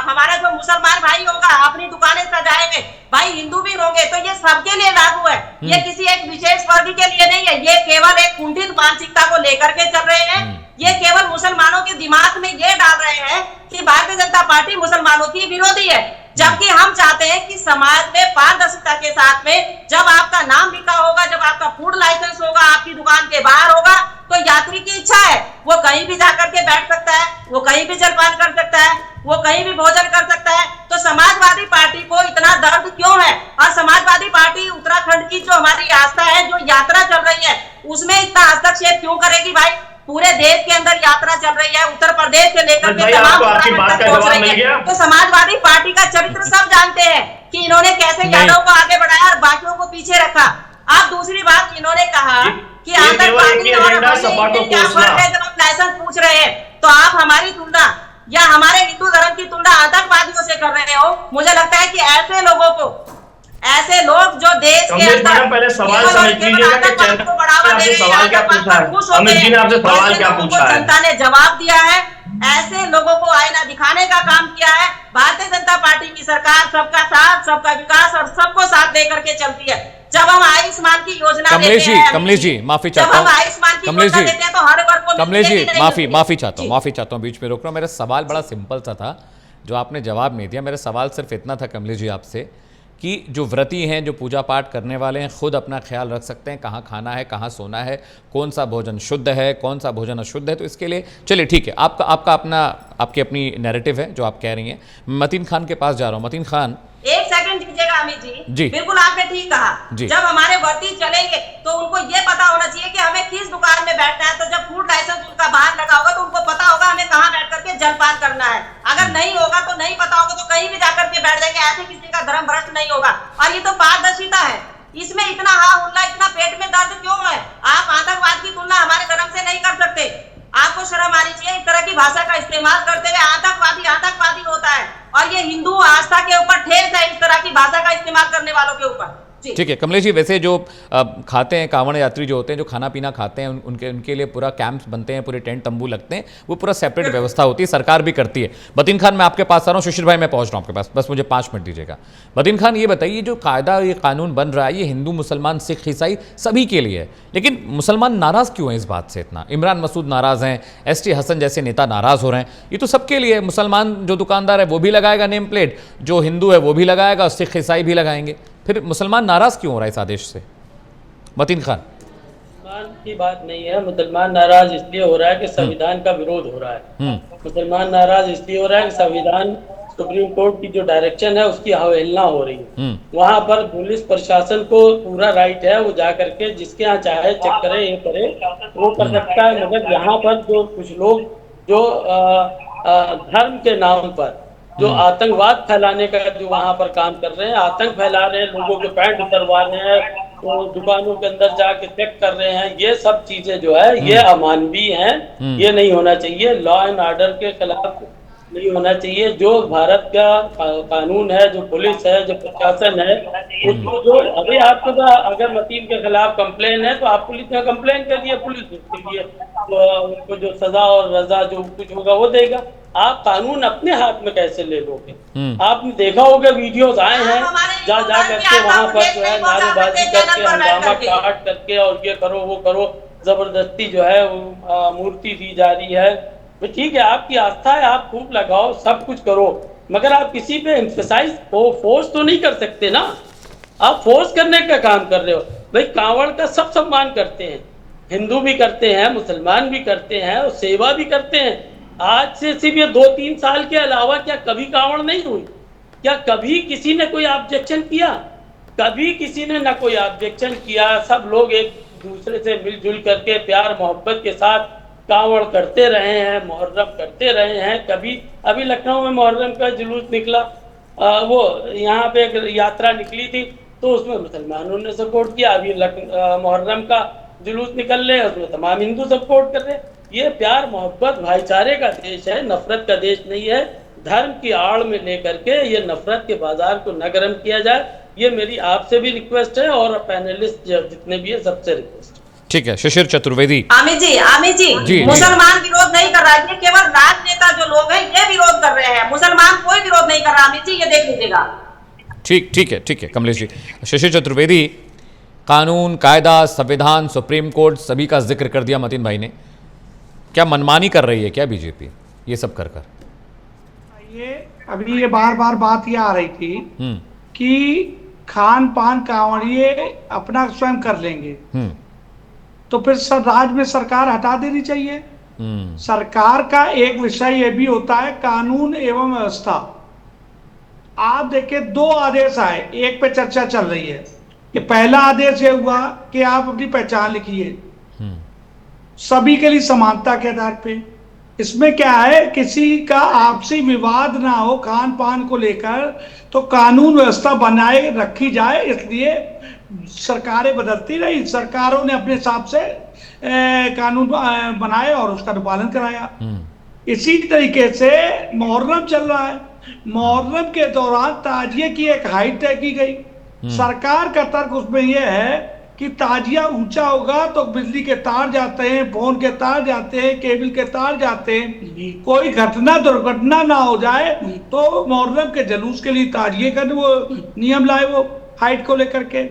हमारा जो मुसलमान भाई होगा अपनी दुकानें सजाएंगे, भाई हिंदू भी होंगे, तो ये सबके लिए लागू है। ये किसी एक विशेष वर्ग के लिए नहीं है। ये केवल एक कुंठित मानसिकता को लेकर के चल रहे हैं। ये केवल मुसलमानों के दिमाग में ये डाल रहे हैं कि भारतीय जनता पार्टी मुसलमानों की विरोधी है, जबकि हम चाहते हैं कि समाज में पारदर्शिता के साथ में जब आपका नाम लिखा होगा, जब आपका फूड लाइसेंस होगा, आपकी दुकान के बाहर होगा, तो यात्री की इच्छा है वो कहीं भी जाकर के बैठ सकता है, वो कहीं भी जलपान कर सकता है, वो कहीं भी भोजन कर सकता है। तो समाजवादी पार्टी को इतना दर्द क्यों है? और समाजवादी पार्टी उत्तराखंड की जो हमारी आस्था है, जो यात्रा चल रही है, उसमें इतना हस्तक्षेप क्यों करेगी? भाई पूरे देश के अंदर यात्रा चल रही है, उत्तर प्रदेश से लेकर के तमाम उत्तराखंड तक पहुंच रही है। तो समाजवादी पार्टी का चरित्र सब जानते हैं कि इन्होंने कैसे यादव को आगे बढ़ाया और बाकियों को पीछे रखा। अब दूसरी बात, इन्होंने कहा कि आतंकवादी और क्या फर्क है। जब हम लाइसेंस पूछ रहे हैं तो आप हमारी तुलना या हमारे हिंदू धर्म की तुलना आतंकवादियों से कर रहे हो। मुझे लगता है कि ऐसे लोगों को, ऐसे लोग जो देश के अंदर पहले सवाल समझ लीजिएगा कि सवाल क्या पूछा है, अमित जी ने आपसे सवाल क्या पूछा है, जनता ने जवाब दिया है। ऐसे लोगों को आईना दिखाने का काम किया है। भारतीय जनता पार्टी की सरकार सबका साथ, सबका विकास और सबको साथ देकर के चलती है। जब हम आयुष्मान की योजना कमलेश जी माफी चाहता हूँ, कमलेश जी माफी चाहता हूँ बीच में रोक रहा हूँ। मेरा सवाल बड़ा सिंपल सा था, जो आपने जवाब नहीं दिया। मेरा सवाल सिर्फ इतना था कमलेश जी आपसे कि जो व्रती हैं, जो पूजा पाठ करने वाले हैं, खुद अपना ख्याल रख सकते हैं कहाँ खाना है, कहाँ सोना है, कौन सा भोजन शुद्ध है, कौन सा भोजन अशुद्ध है। तो इसके लिए चलिए ठीक है, आपकी अपनी नैरेटिव है जो आप कह रही हैं। मतीन खान के पास जा रहा हूँ। मतीन खान, एक सेकंड दीजिएगा अमित जी। बिल्कुल आपने ठीक कहा। जब हमारे वर्ती चलेंगे तो उनको ये पता होना चाहिए कि हमें किस दुकान में बैठना है। तो जब फूड लाइसेंस उनका बाहर लगा होगा तो उनको पता होगा हमें कहाँ बैठ करके जलपान करना है। अगर नहीं होगा तो नहीं पता होगा तो कहीं भी जाकर के बैठ जाएंगे। ऐसे किसी का धर्म भ्रष्ट नहीं होगा। और ये तो पारदर्शिता है। इसमें इतना हा हुल्ला, इतना पेट में दर्द क्यों है? आप आतंकवाद की तुलना हमारे धर्म से नहीं कर सकते। आपको शर्म आनी चाहिए इस तरह की भाषा का इस्तेमाल करते हुए। आतंकवादी होता है और ये हिंदू आस्था के ऊपर ठेस है इस तरह की भाषा का इस्तेमाल करने वालों के ऊपर। ठीक है कमलेश जी, वैसे जो खाते हैं कांवड़ यात्री जो होते हैं, जो खाना पीना खाते हैं, उनके लिए पूरा कैंप्स बनते हैं, पूरे टेंट तंबू लगते हैं, वो पूरा सेपरेट व्यवस्था होती है, सरकार भी करती है। मतीन खान मैं आपके पास आ रहा हूँ, शिशिर भाई मैं पहुँच रहा हूँ आपके पास, बस मुझे 5 मिनट दीजिएगा। मतीन खान ये बताइए, जो कायदा ये कानून बन रहा है, ये हिंदू मुसलमान सिख ईसाई सभी के लिए है, लेकिन मुसलमान नाराज़ क्यों हैं इस बात से इतना? इमरान मसूद नाराज़ हैं, ST हसन जैसे नेता नाराज़ हो रहे हैं। ये तो सबके लिए, मुसलमान जो दुकानदार है वो भी लगाएगा नेम प्लेट, जो हिंदू है वो भी लगाएगा, सिख ईसाई भी लगाएंगे। फिर मुसलमान नाराज क्यों हो रहा है इस आदेश से? मतीन खान, मुसलमान की बात नहीं है। मुसलमान नाराज इसलिए हो रहा है कि संविधान का विरोध हो रहा है। मुसलमान नाराज इसलिए हो रहा है कि संविधान, सुप्रीम कोर्ट की जो डायरेक्शन है उसकी अवहेलना हो रही है। वहां पर पुलिस प्रशासन को पूरा राइट है, वो जा करके जिसके यहाँ चाहे चेक करे, ये करे, वो कर सकता है। मगर यहाँ पर जो कुछ लोग जो धर्म के नाम पर जो आतंकवाद फैलाने का जो वहां पर काम कर रहे हैं, आतंक फैला रहे हैं, लोगों के पैंट उतरवा रहे हैं, तो दुकानों के अंदर जाके चेक कर रहे हैं, ये सब चीजें जो है ये अमानवीय हैं। ये नहीं होना चाहिए। लॉ एंड ऑर्डर के खिलाफ नहीं होना चाहिए। जो भारत का कानून है, जो पुलिस है, जो प्रशासन है, उसको जो अभी आपको अगर मतीन के खिलाफ कंप्लेन है तो आप पुलिस में कंप्लेन करिए, पुलिस उसके लिए तो उनको जो सजा और रजा जो कुछ होगा वो देगा। आप कानून अपने हाथ में कैसे ले लोगे? आपने देखा होगा वीडियोस आए हैं जा करके वहां पर जो है नारेबाजी करके, हंगामा काट करके और ये करो वो करो, जबरदस्ती जो है मूर्ति दी जा रही है। तो ठीक है, आपकी आस्था है, आप खूब लगाओ, सब कुछ करो, मगर आप किसी पे एम्फसाइज फोर्स तो नहीं कर सकते ना। आप फोर्स करने का काम कर रहे हो। भाई कांवड़ का सब सम्मान करते हैं, हिंदू भी करते हैं, मुसलमान भी करते हैं और सेवा भी करते हैं। आज से सिर्फ ये 2-3 साल के अलावा क्या कभी कांवड़ नहीं हुई? क्या कभी किसी ने कोई ऑब्जेक्शन किया? कभी किसी ने ना कोई ऑब्जेक्शन किया। सब लोग एक दूसरे से मिलजुल करके प्यार मोहब्बत के साथ कांवड़ करते रहे हैं, मुहर्रम करते रहे हैं। कभी अभी लखनऊ में मुहर्रम का जुलूस निकला, वो यहाँ पे एक यात्रा निकली थी तो उसमें मुसलमानों ने सपोर्ट किया। अभी मुहर्रम का जुलूस निकल रहे हैं, उसमें तमाम हिंदू सपोर्ट कर रहे हैं। ये प्यार मोहब्बत भाईचारे का देश है, नफरत का देश नहीं है। धर्म की आड़ में लेकर के ये नफरत के बाजार को न गर्म किया जाए, ये मेरी आपसे भी रिक्वेस्ट है और पैनलिस्ट जितने भी है सबसे रिक्वेस्ट। ठीक है, शिशिर चतुर्वेदी। आमिर जी, मुसलमान विरोध नहीं कर रहा है, ये केवल राजनेता जो लोग हैं ये विरोध कर रहे हैं। मुसलमान कोई विरोध नहीं कर रहा। आमिर जी, ये देख लीजिएगा। ठीक है कमलेश जी। शिशिर चतुर्वेदी, कानून, कायदा, संविधान, सुप्रीम कोर्ट सभी का जिक्र कर दिया मतीन भाई ने। क्या मनमानी कर रही है क्या बीजेपी ये सब कर? ये अभी ये बार बार बात ये आ रही थी कि खान पान कांवड़िए अपना स्वयं कर लेंगे, तो फिर राज्य में सरकार हटा देनी चाहिए। सरकार का एक विषय ये भी होता है कानून एवं व्यवस्था। आप देखिए 2 आदेश आए, एक पे चर्चा चल रही है कि पहला आदेश ये हुआ कि आप अपनी पहचान लिखिए सभी के लिए समानता के आधार पे। इसमें क्या है, किसी का आपसी विवाद ना हो खान पान को लेकर, तो कानून व्यवस्था बनाए रखी जाए। इसलिए सरकारें बदलती रही, सरकारों ने अपने हिसाब से कानून बनाए और उसका पालन कराया। इसी तरीके से मुहर्रम चल रहा है, मुहर्रम के दौरान ताजिए की एक हाइट तय की गई। सरकार का तर्क उसमें यह है कि ताजिया ऊंचा होगा तो बिजली के तार जाते हैं, फोन के तार जाते हैं, केबल के तार जाते हैं, कोई घटना दुर्घटना ना हो जाए, तो मुहर्रम के जुलूस के लिए ताजिए का वो नियम लाए, वो हाइट को लेकर के।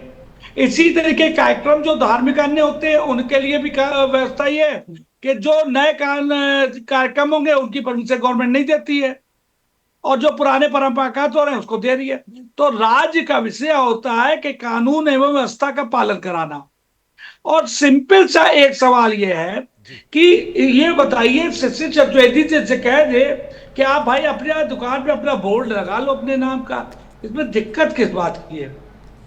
इसी तरीके कार्यक्रम जो धार्मिक अन्य होते हैं उनके लिए भी व्यवस्था ये है कि जो नए कार्यक्रम होंगे उनकी परमिशन गवर्नमेंट नहीं देती है और जो पुराने परंपरागत हो रहे हैं उसको दे रही है। तो राज्य का विषय होता है कि कानून एवं व्यवस्था का पालन कराना। और सिंपल सा एक सवाल ये है कि ये बताइए, शिशिर चतुर्वेदी से कह दे कि आप भाई अपने दुकान पे अपना बोर्ड लगा लो अपने नाम का, इसमें दिक्कत किस बात की है?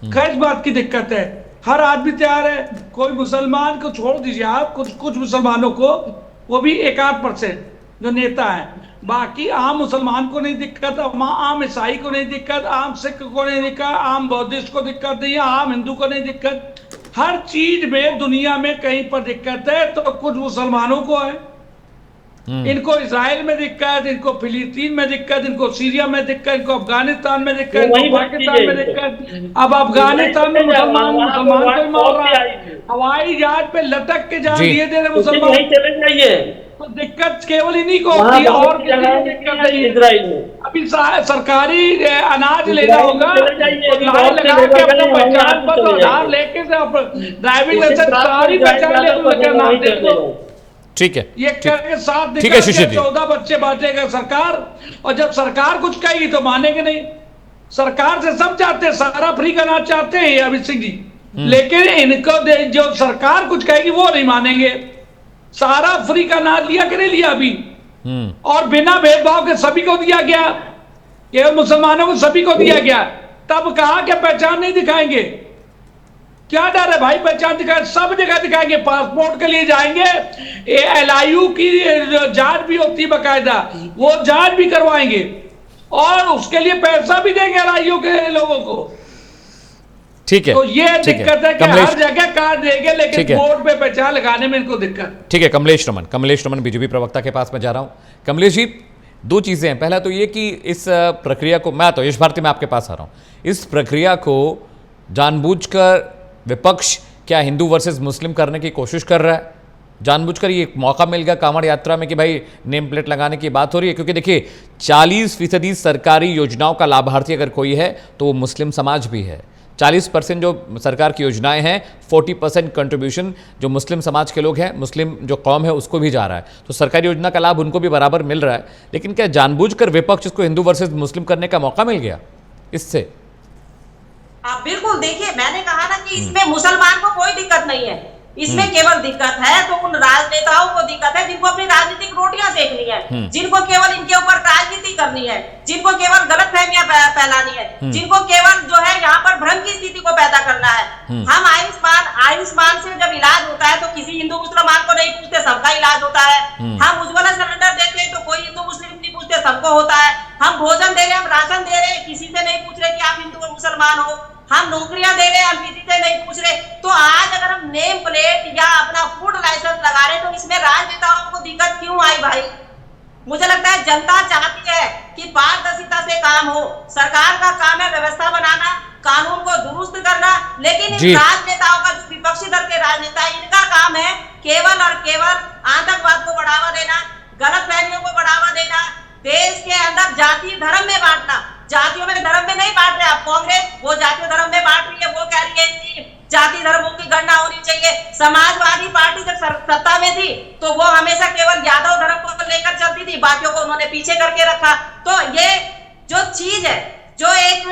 किस बात की दिक्कत है? हर आदमी तैयार है। कोई मुसलमान को छोड़ दीजिए आप, कुछ मुसलमानों को, वो भी 1-8% जो नेता है, बाकी आम मुसलमान को नहीं दिक्कत, आम ईसाई को नहीं दिक्कत, आम सिख को नहीं दिक्कत, आम बौद्धिस्ट को दिक्कत नहीं है, आम हिंदू को नहीं दिक्कत। हर चीज में दुनिया में कहीं पर दिक्कत है तो कुछ मुसलमानों को है। इनको इजराइल में दिक्कत, इनको फिलीपीन में दिक्कत, इनको सीरिया में दिक्कत, इनको अफगानिस्तान में दिक्कत, इनको पाकिस्तान में दिक्कत। अब अफगानिस्तान में मुसलमान को ही मार रहा है, हवाई जहाज पे लटक के जान दिए दे रहे मुसलमान। तो दिक्कत केवल इन्हीं को होती है और किसी को दिक्कत नहीं है। इजराइल में अभी सरकारी अनाज लेना होगा तो लाइन लगा के अपना पहचान पत्र आधार लेके ड्राइविंग लाइसेंस सारी पहचान लेकर नाम दे दो। ठीक है, ये करके 7 दिन 14 बच्चे बांटेगा सरकार, और जब सरकार कुछ कहेगी तो मानेंगे नहीं। सरकार से सब चाहते हैं, सारा फ्री करना चाहते हैं अमित सिंह जी, लेकिन इनको जो सरकार कुछ कहेगी वो नहीं मानेंगे। सारा फ्री का नाम लिया कि नहीं लिया अभी, और बिना भेदभाव के सभी को दिया गया, केवल मुसलमानों को सभी को दिया गया। तब कहा कि पहचान नहीं दिखाएंगे, क्या डर है भाई? पहचान दिखाए, सब जगह दिखाएंगे। पासपोर्ट के लिए जाएंगे, LIU की जांच भी होती है बकायदा, वो जांच भी करवाएंगे और उसके लिए पैसा भी देंगे LIU के लोगों को। ठीक है, तो ये दिक्कत है कि हर जगह कार्ड देंगे लेकिन बोर्ड पे पहचान लगाने में इनको दिक्कत। ठीक है, कमलेश रमन बीजेपी प्रवक्ता के पास मैं जा रहा हूं। कमलेश जी, दो चीजें हैं। पहला तो ये कि इस प्रक्रिया को, मैं तो यश भारती में आपके पास आ रहा हूं, इस प्रक्रिया को जानबूझकर विपक्ष क्या हिंदू वर्सेस मुस्लिम करने की कोशिश कर रहा है? जानबूझकर ये मौका मिल गया कांवड़ यात्रा में कि भाई नेम प्लेट लगाने की बात हो रही है, क्योंकि देखिए 40% सरकारी योजनाओं का लाभार्थी अगर कोई है तो वो मुस्लिम समाज भी है। 40% जो सरकार की योजनाएं हैं, 40% कंट्रीब्यूशन जो मुस्लिम समाज के लोग हैं, मुस्लिम जो कौम है उसको भी जा रहा है, तो सरकारी योजना का लाभ उनको भी बराबर मिल रहा है। लेकिन क्या जानबूझकर विपक्ष इसको हिंदू वर्सेस मुस्लिम करने का मौका मिल गया इससे? आप बिल्कुल देखिए, मैंने कहा ना कि इसमें मुसलमान को कोई दिक्कत नहीं है, इसमें केवल दिक्कत है तो उन राजनेताओं को दिक्कत है जिनको अपनी राजनीतिक रोटियां सेकनी है, जिनको केवल इनके ऊपर राजनीति करनी है, जिनको केवल गलत फहमियां फैलानी है, जिनको केवल जो है यहाँ पर भ्रम की स्थिति को पैदा करना है। हम आयुष्मान से जब इलाज होता है तो किसी हिंदू मुसलमान को नहीं पूछते, सबका इलाज होता है। हम उज्ज्वला सिलेंडर देते हैं तो कोई हिंदू मुस्लिम नहीं पूछते, सबको होता है। हम भोजन दे रहे हैं, हम राशन दे रहे हैं, किसी से नहीं पूछ रहे कि आप हिंदू और मुसलमान हो। हम नौकरियां दे रहे हैं, हम किसी से नहीं पूछ रहे। तो आज अगर हम नेम प्लेट या अपना फूड लाइसेंस लगा रहे तो इसमें राजनेताओं को दिक्कत क्यों आई भाई? मुझे लगता है जनता चाहती है कि पारदर्शिता से काम हो। सरकार का काम है व्यवस्था बनाना, कानून को दुरुस्त करना, लेकिन इन राजनेताओं का, विपक्षी दल के राजनेता, इनका काम है केवल और केवल आतंकवाद को बढ़ावा देना, गलत फहमियों को बढ़ावा देना, देश के अंदर जाति धर्म में बांटना। जातियों में धर्म में नहीं बांट रहे आप, कांग्रेस वो जातीय धर्म में बांट रही है। वो कह रही है कि जाति धर्मों की गणना होनी चाहिए। समाजवादी पार्टी जब सत्ता में थी तो वो हमेशा केवल यादव धर्म को लेकर चलती थी, बाकियों को उन्होंने पीछे करके रखा। तो ये जो चीज है, जो एक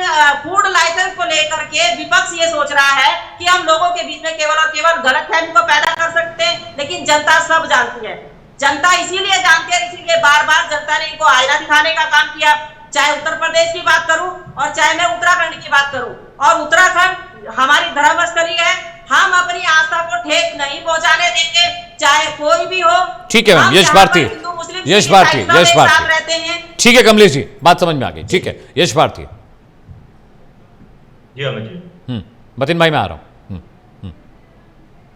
फूड लाइसेंस को लेकर के विपक्ष ये सोच रहा है कि हम लोगों के बीच में केवल और केवल गलतफहमी को पैदा कर सकते हैं, लेकिन जनता सब जानती है। जनता इसीलिए जानती है, इसीलिए बार बार जनता ने इनको आईना दिखाने का काम किया। चाहे उत्तर प्रदेश की बात करूं और चाहे मैं उत्तराखंड की बात करूं, और उत्तराखंड हमारी धर्मस्थली है, हम अपनी आस्था को ठेस नहीं पहुंचाने देंगे, चाहे कोई भी हो। ठीक है मैम, यश भारती रहते हैं। ठीक है कमलेश जी, बात समझ में आ गई। ठीक है यश भारती जी। अमित जी, बतिन भाई मैं आ रहा हूँ।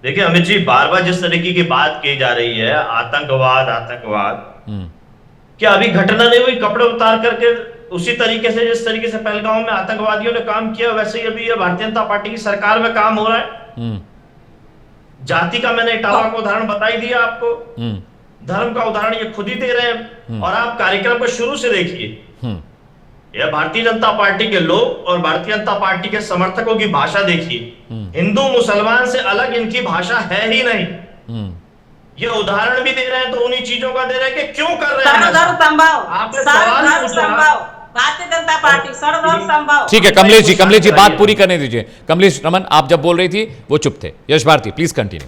देखिए अमित जी, बार बार जिस तरीके की बात की जा रही है, आतंकवाद, क्या अभी घटना नहीं हुई? कपड़े उतार करके उसी तरीके से, जिस तरीके से पहलगांव में आतंकवादियों ने काम किया, वैसे ही अभी ये भारतीय जनता पार्टी की सरकार में काम हो रहा है। जाति का मैंने इटावा का उदाहरण बता ही दिया आपको, धर्म का उदाहरण ये खुद ही दे रहे हैं। और आप कार्यक्रम को शुरू से देखिए, यह भारतीय जनता पार्टी के लोग और भारतीय जनता पार्टी के समर्थकों की भाषा देखिए। हिंदू मुसलमान से अलग इनकी भाषा है ही नहीं। ये उदाहरण भी दे रहे हैं तो उन्हीं चीजों का दे रहे हैं कि क्यों कर रहे हैं। आपने सवाल पूछा, भारतीय जनता पार्टी सर्वधर्म संभव। ठीक है कमलेश जी बात पूरी करने दीजिए। कमलेश रमन, आप जब बोल रही थी वो चुप थे। यश भारती प्लीज कंटिन्यू।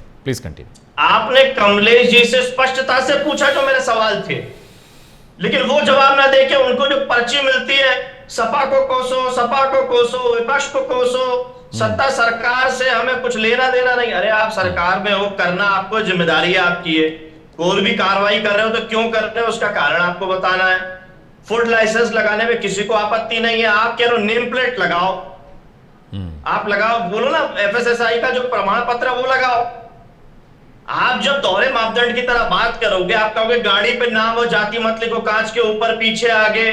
आपने कमलेश जी से स्पष्टता से पूछा जो मेरे सवाल थे, लेकिन वो जवाब ना देके उनको जो पर्ची मिलती है, सपा को कोसो, विपक्ष को कोसो, सत्ता सरकार से हमें कुछ लेना देना नहीं। अरे आप सरकार में हो, करना आपको, जिम्मेदारी आपकी है। कोई भी कार्रवाई कर रहे हो तो क्यों कर रहे हो, उसका कारण आपको बताना है। फूड लाइसेंस लगाने में किसी को आपत्ति नहीं है। आप कह रहे हो नेम प्लेट लगाओ, आप लगाओ, बोलो ना FSSAI का जो प्रमाण पत्र है वो लगाओ। आप जब दोहरे मापदंड की तरह बात करोगे, आप कहोगे गाड़ी पे नाम और जाति मत लिखो, कांच के ऊपर पीछे आगे,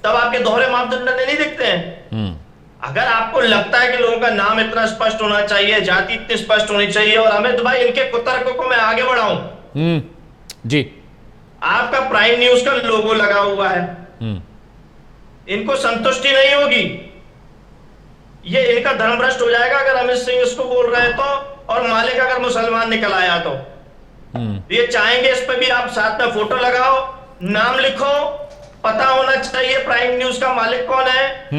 तब आपके दोहरे मापदंड नहीं दिखते हैं। अगर आपको लगता है कि लोगों का नाम इतना स्पष्ट होना चाहिए, जाति इतनी स्पष्ट होनी चाहिए, और अमित भाई इनके कुतर्कों को मैं आगे बढ़ाऊं जी, आपका प्राइम न्यूज का लोगो लगा हुआ है, इनको संतुष्टि नहीं होगी। ये इनका धर्म भ्रष्ट हो जाएगा अगर अमित सिंह इसको बोल रहे हैं तो, और मालिक अगर मुसलमान निकल आया तो ये चाहेंगे इस पे भी आप साथ में फोटो लगाओ, नाम लिखो, पता होना चाहिए प्राइम न्यूज का मालिक कौन है,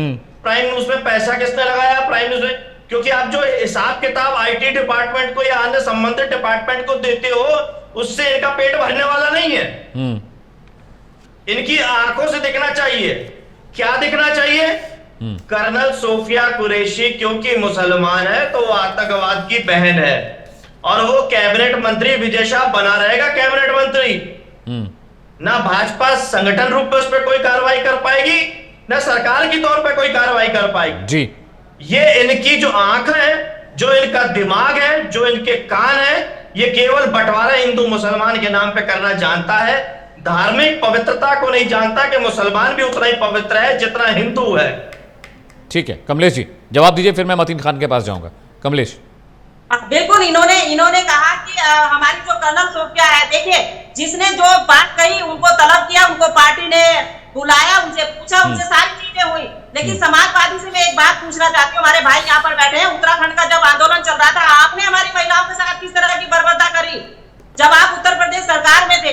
प्राइम न्यूज में पैसा किसने लगाया, प्राइम न्यूज में क्योंकि आप जो हिसाब किताब आईटी डिपार्टमेंट को या अन्य संबंधित डिपार्टमेंट को देते हो उससे इनका पेट भरने वाला नहीं है। इनकी आंखों से दिखना चाहिए। क्या दिखना चाहिए? कर्नल सोफिया कुरैशी क्योंकि मुसलमान है तो वो आतंकवाद की बहन है और वो कैबिनेट मंत्री विजय शाह बना रहेगा कैबिनेट मंत्री। ना भाजपा संगठन रूप में उस पर कोई कार्रवाई कर पाएगी, ना सरकार की तौर पर कोई कार्रवाई कर पाएगी जी। ये इनकी जो आंख है, जो इनका दिमाग है, जो इनके कान है, ये केवल बंटवारा हिंदू मुसलमान के नाम पे करना जानता है। धार्मिक पवित्रता को नहीं जानता कि मुसलमान भी उतना ही पवित्र है जितना हिंदू है। ठीक है कमलेश जी, जवाब दीजिए, फिर मैं मतीन खान के पास जाऊंगा। कमलेश। बिल्कुल, इन्होंने कहा कि हमारी जो कर्नल सोफिया है, देखिए जिसने जो बात कही उनको तलब किया, उनको पार्टी ने बुलाया, उनसे पूछा, उनसे सारी चीजें हुई। लेकिन समाजवादी से मैं एक बात पूछना चाहती हूँ, हमारे भाई यहाँ पर बैठे हैं, उत्तराखंड का जब आंदोलन चल रहा था आपने हमारी महिलाओं के साथ किस तरह की बर्बरता करी? जब आप उत्तर प्रदेश सरकार में थे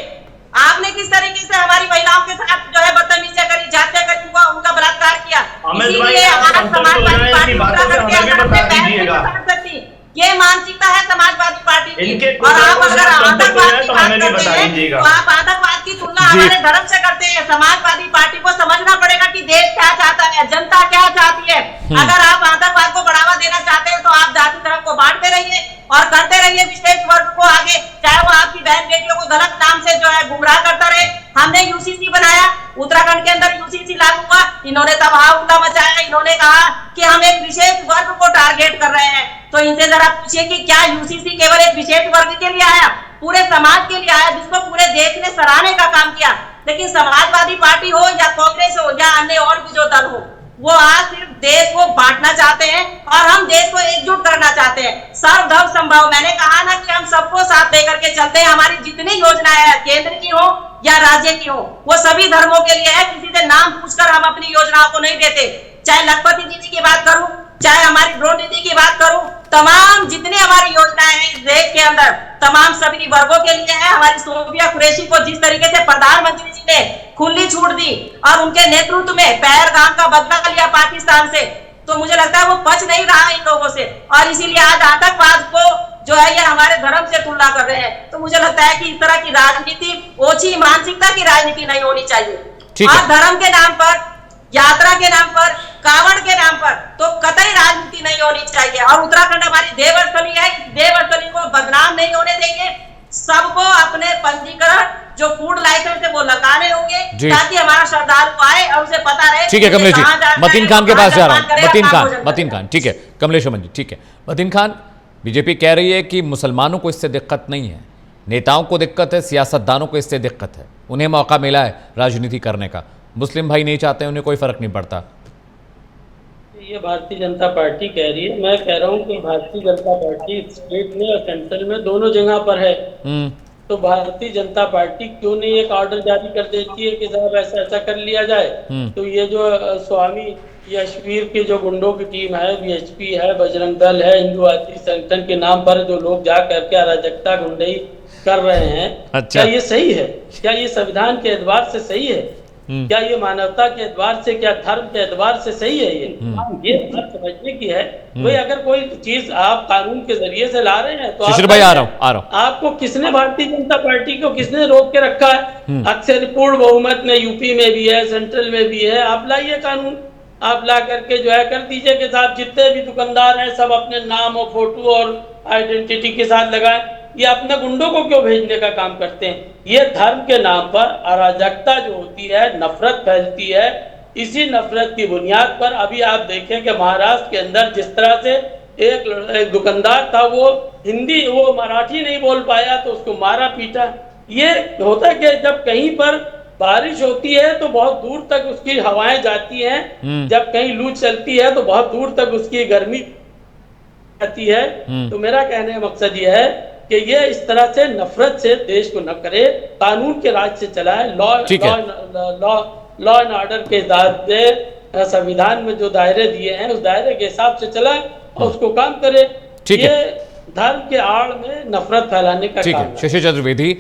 आपने किस तरीके से हमारी महिलाओं के साथ जो है बदतमीजियां करी, जाते करी, उनका बलात्कार किया। इसीलिए आज समाजवादी पार्टी उत्तराखंड के अंदर अपने पैर नहीं पकड़ सकती। ये मानसिकता है समाजवादी पार्टी की। और आप अगर आतंकवाद की बात करते हैं तो आप आतंकवाद की तुलना हमारे धर्म से करते हैं। समाजवादी पार्टी को समझना पड़ेगा कि देश क्या चाहता है, जनता क्या चाहती है। अगर आप आतंकवाद को बढ़ावा देना चाहते हैं तो आप जाति धर्म को बांटते रहिए और करते रहिए विशेष वर्ग को आगे, चाहे वो आपकी बहन बेटियों को गलत नाम से जो है गुमराह करता रहे। हमने यूसीसी बनाया, उत्तराखंड के अंदर यूसीसी लागू हुआ, इन्होंने तबाह मचाया। इन्होंने कहा कि हम एक विशेष वर्ग को टारगेट कर रहे हैं। तो इनसे जरा पूछिए कि क्या यूसीसी केवल एक विशेष वर्ग के लिए आया? पूरे समाज के लिए आया, जिसको पूरे देश ने सराहने का काम किया। लेकिन समाजवादी पार्टी हो या कांग्रेस हो या अन्य और भी जो दल हो, वो आज सिर्फ देश को बांटना चाहते हैं और हम देश को एकजुट करना चाहते हैं। सर्वधर्म संभव, मैंने कहा ना कि हम सबको साथ लेकर के चलते हैं। हमारी जितनी योजनाएं हैं, केंद्र की हो या राज्य की हो, वो सभी धर्मों के लिए है। किसी से नाम पूछकर हम अपनी योजनाओं को नहीं देते। चाहे लखपति दीदी की बात करूं, चाहे हमारी ड्रोन दीदी की बात करूं, तमाम जितनी हमारी योजनाएं हैं इस देश के अंदर, तमाम सभी वर्गों के लिए है। हमारी सोफिया कुरैशी को जिस तरीके से प्रधानमंत्री जी ने खुली छूट दी और उनके नेतृत्व में पहलगाम का बदला लिया पाकिस्तान से, तो मुझे लगता है वो बच नहीं रहा इन लोगों से। और इसीलिए आज आतंकवाद को जो है ये हमारे धर्म से तुलना कर रहे हैं। तो मुझे लगता है कि इस तरह की राजनीति, ओछी मानसिकता की राजनीति नहीं होनी चाहिए। और धर्म के नाम पर, यात्रा के नाम पर, कावड़ के नाम पर तो कतई राजनीति नहीं होनी चाहिए। और उत्तराखंड हमारी देवस्थली है, इस देवस्थली को बदनाम नहीं होने देंगे। सबको अपने पंजीकरण जो फूड लाइसेंस है वो लगाने होंगे ताकि हमारा श्रद्धालु आए और उसे पता रहे। ठीक है कमलेश जी, मतीन खान के पास जा रहा हूं। मतीन खान, ठीक है कमलेश अमन जी, ठीक है। मतीन खान, बीजेपी कह रही है कि मुसलमानों को इससे दिक्कत नहीं है, नेताओं को दिक्कत है, सियासतदानों को इससे दिक्कत है, उन्हें मौका मिला है राजनीति करने का, मुस्लिम भाई नहीं चाहते, उन्हें कोई फर्क नहीं पड़ता। ये भारतीय जनता पार्टी कह रही है। मैं कह रहा हूँ कि भारतीय जनता पार्टी स्टेट में और सेंट्रल में दोनों जगह पर है। तो भारतीय जनता पार्टी क्यों नहीं एक ऑर्डर जारी कर देती है कि साहब ऐसा ऐसा कर लिया जाए। तो ये जो स्वामी यशवीर के जो गुंडों की टीम है, बीएचपी है, बजरंग दल है, हिंदुवादी संगठन के नाम पर जो लोग जा करके अराजकता गुंडई कर रहे हैं, क्या ये सही है? क्या ये संविधान के एतबार से सही है? क्या ये मानवता के एतबार से, क्या धर्म के एतबार से सही है? ये बात समझने की है। भाई अगर कोई चीज आप कानून के जरिए से ला रहे हैं तो भाई आ रहा हूं। आपको किसने, भारतीय जनता पार्टी को किसने रोक के रखा है? अक्सर पूर्ण बहुमत में यूपी में भी है, सेंट्रल में भी है। आप लाइए कानून, आप ला करके जो है कर दीजिए के साथ जितने भी दुकानदार हैं सब अपने नाम और फोटो और आइडेंटिटी के साथ लगाएं। ये अपने गुंडों को क्यों भेजने का काम करते हैं? ये धर्म के नाम पर अराजकता जो होती है, नफरत फैलती है। इसी नफरत की बुनियाद पर अभी आप देखें कि महाराष्ट्र के अंदर जिस तरह से एक दुकानदार था, वो मराठी नहीं बोल पाया तो उसको मारा पीटा। ये होता है कि जब कहीं पर बारिश होती है तो बहुत दूर तक उसकी हवाएं जाती हैं, जब कहीं लू चलती है तो बहुत दूर तक उसकी गर्मी आती है। तो मेरा कहने का मकसद यह है कि ये इस तरह से नफरत से देश को न करे, कानून के राज से चलाए, लॉ एंड ऑर्डर के दायरे, संविधान में जो दायरे दिए हैं उस दायरे के हिसाब से चलाए और उसको काम करे। ये धर्म के आड़ में नफरत फैलाने का काम है। शशि चतुर्वेदी,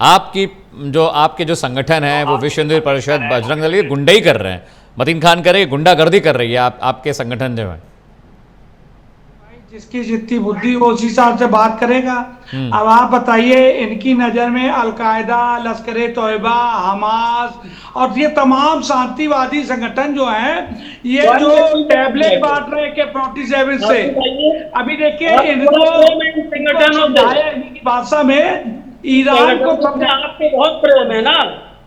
आपके जो संगठन है वो विश्व हिंदू परिषद, बजरंग दल, ये गुंडाई कर रहे हैं, मतीन खान कह रहे हैं गुंडागर्दी कर रही है आपके संगठन जो है। जिसकी जितनी बुद्धि वो उसी हिसाब से बात करेगा। अब आप बताइए, इनकी नजर में अलकायदा, लश्कर तोयबा, हमास और ये तमाम शांतिवादी संगठन जो हैं, ये जो टैबलेट बांट रहे के 47 से, अभी देखिए इनको समझाया इनकी भाषा में, ईरान को समझा, आपको बहुत प्रेम है ना,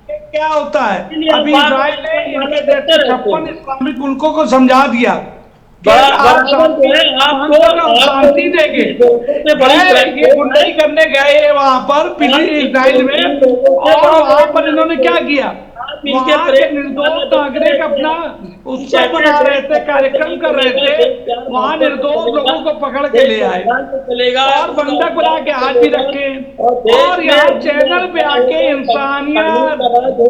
क्या होता है। अभी इजराइल ने इनके 56 इस्लामिक मुल्कों को समझा दिया कि आप शांति देंगे। ये बुराई करने गए वहां पर इजराइल में, और वहां पर इन्होंने क्या किया, वहां के निर्दोष नागरिक अपना उत्सव मना रहे थे, कार्यक्रम कर रहे थे, वहां निर्दोष लोगों को पकड़ के ले आए और बंधक बना के हाथ भी रखे, और यहाँ चैनल पे आके इंसानियत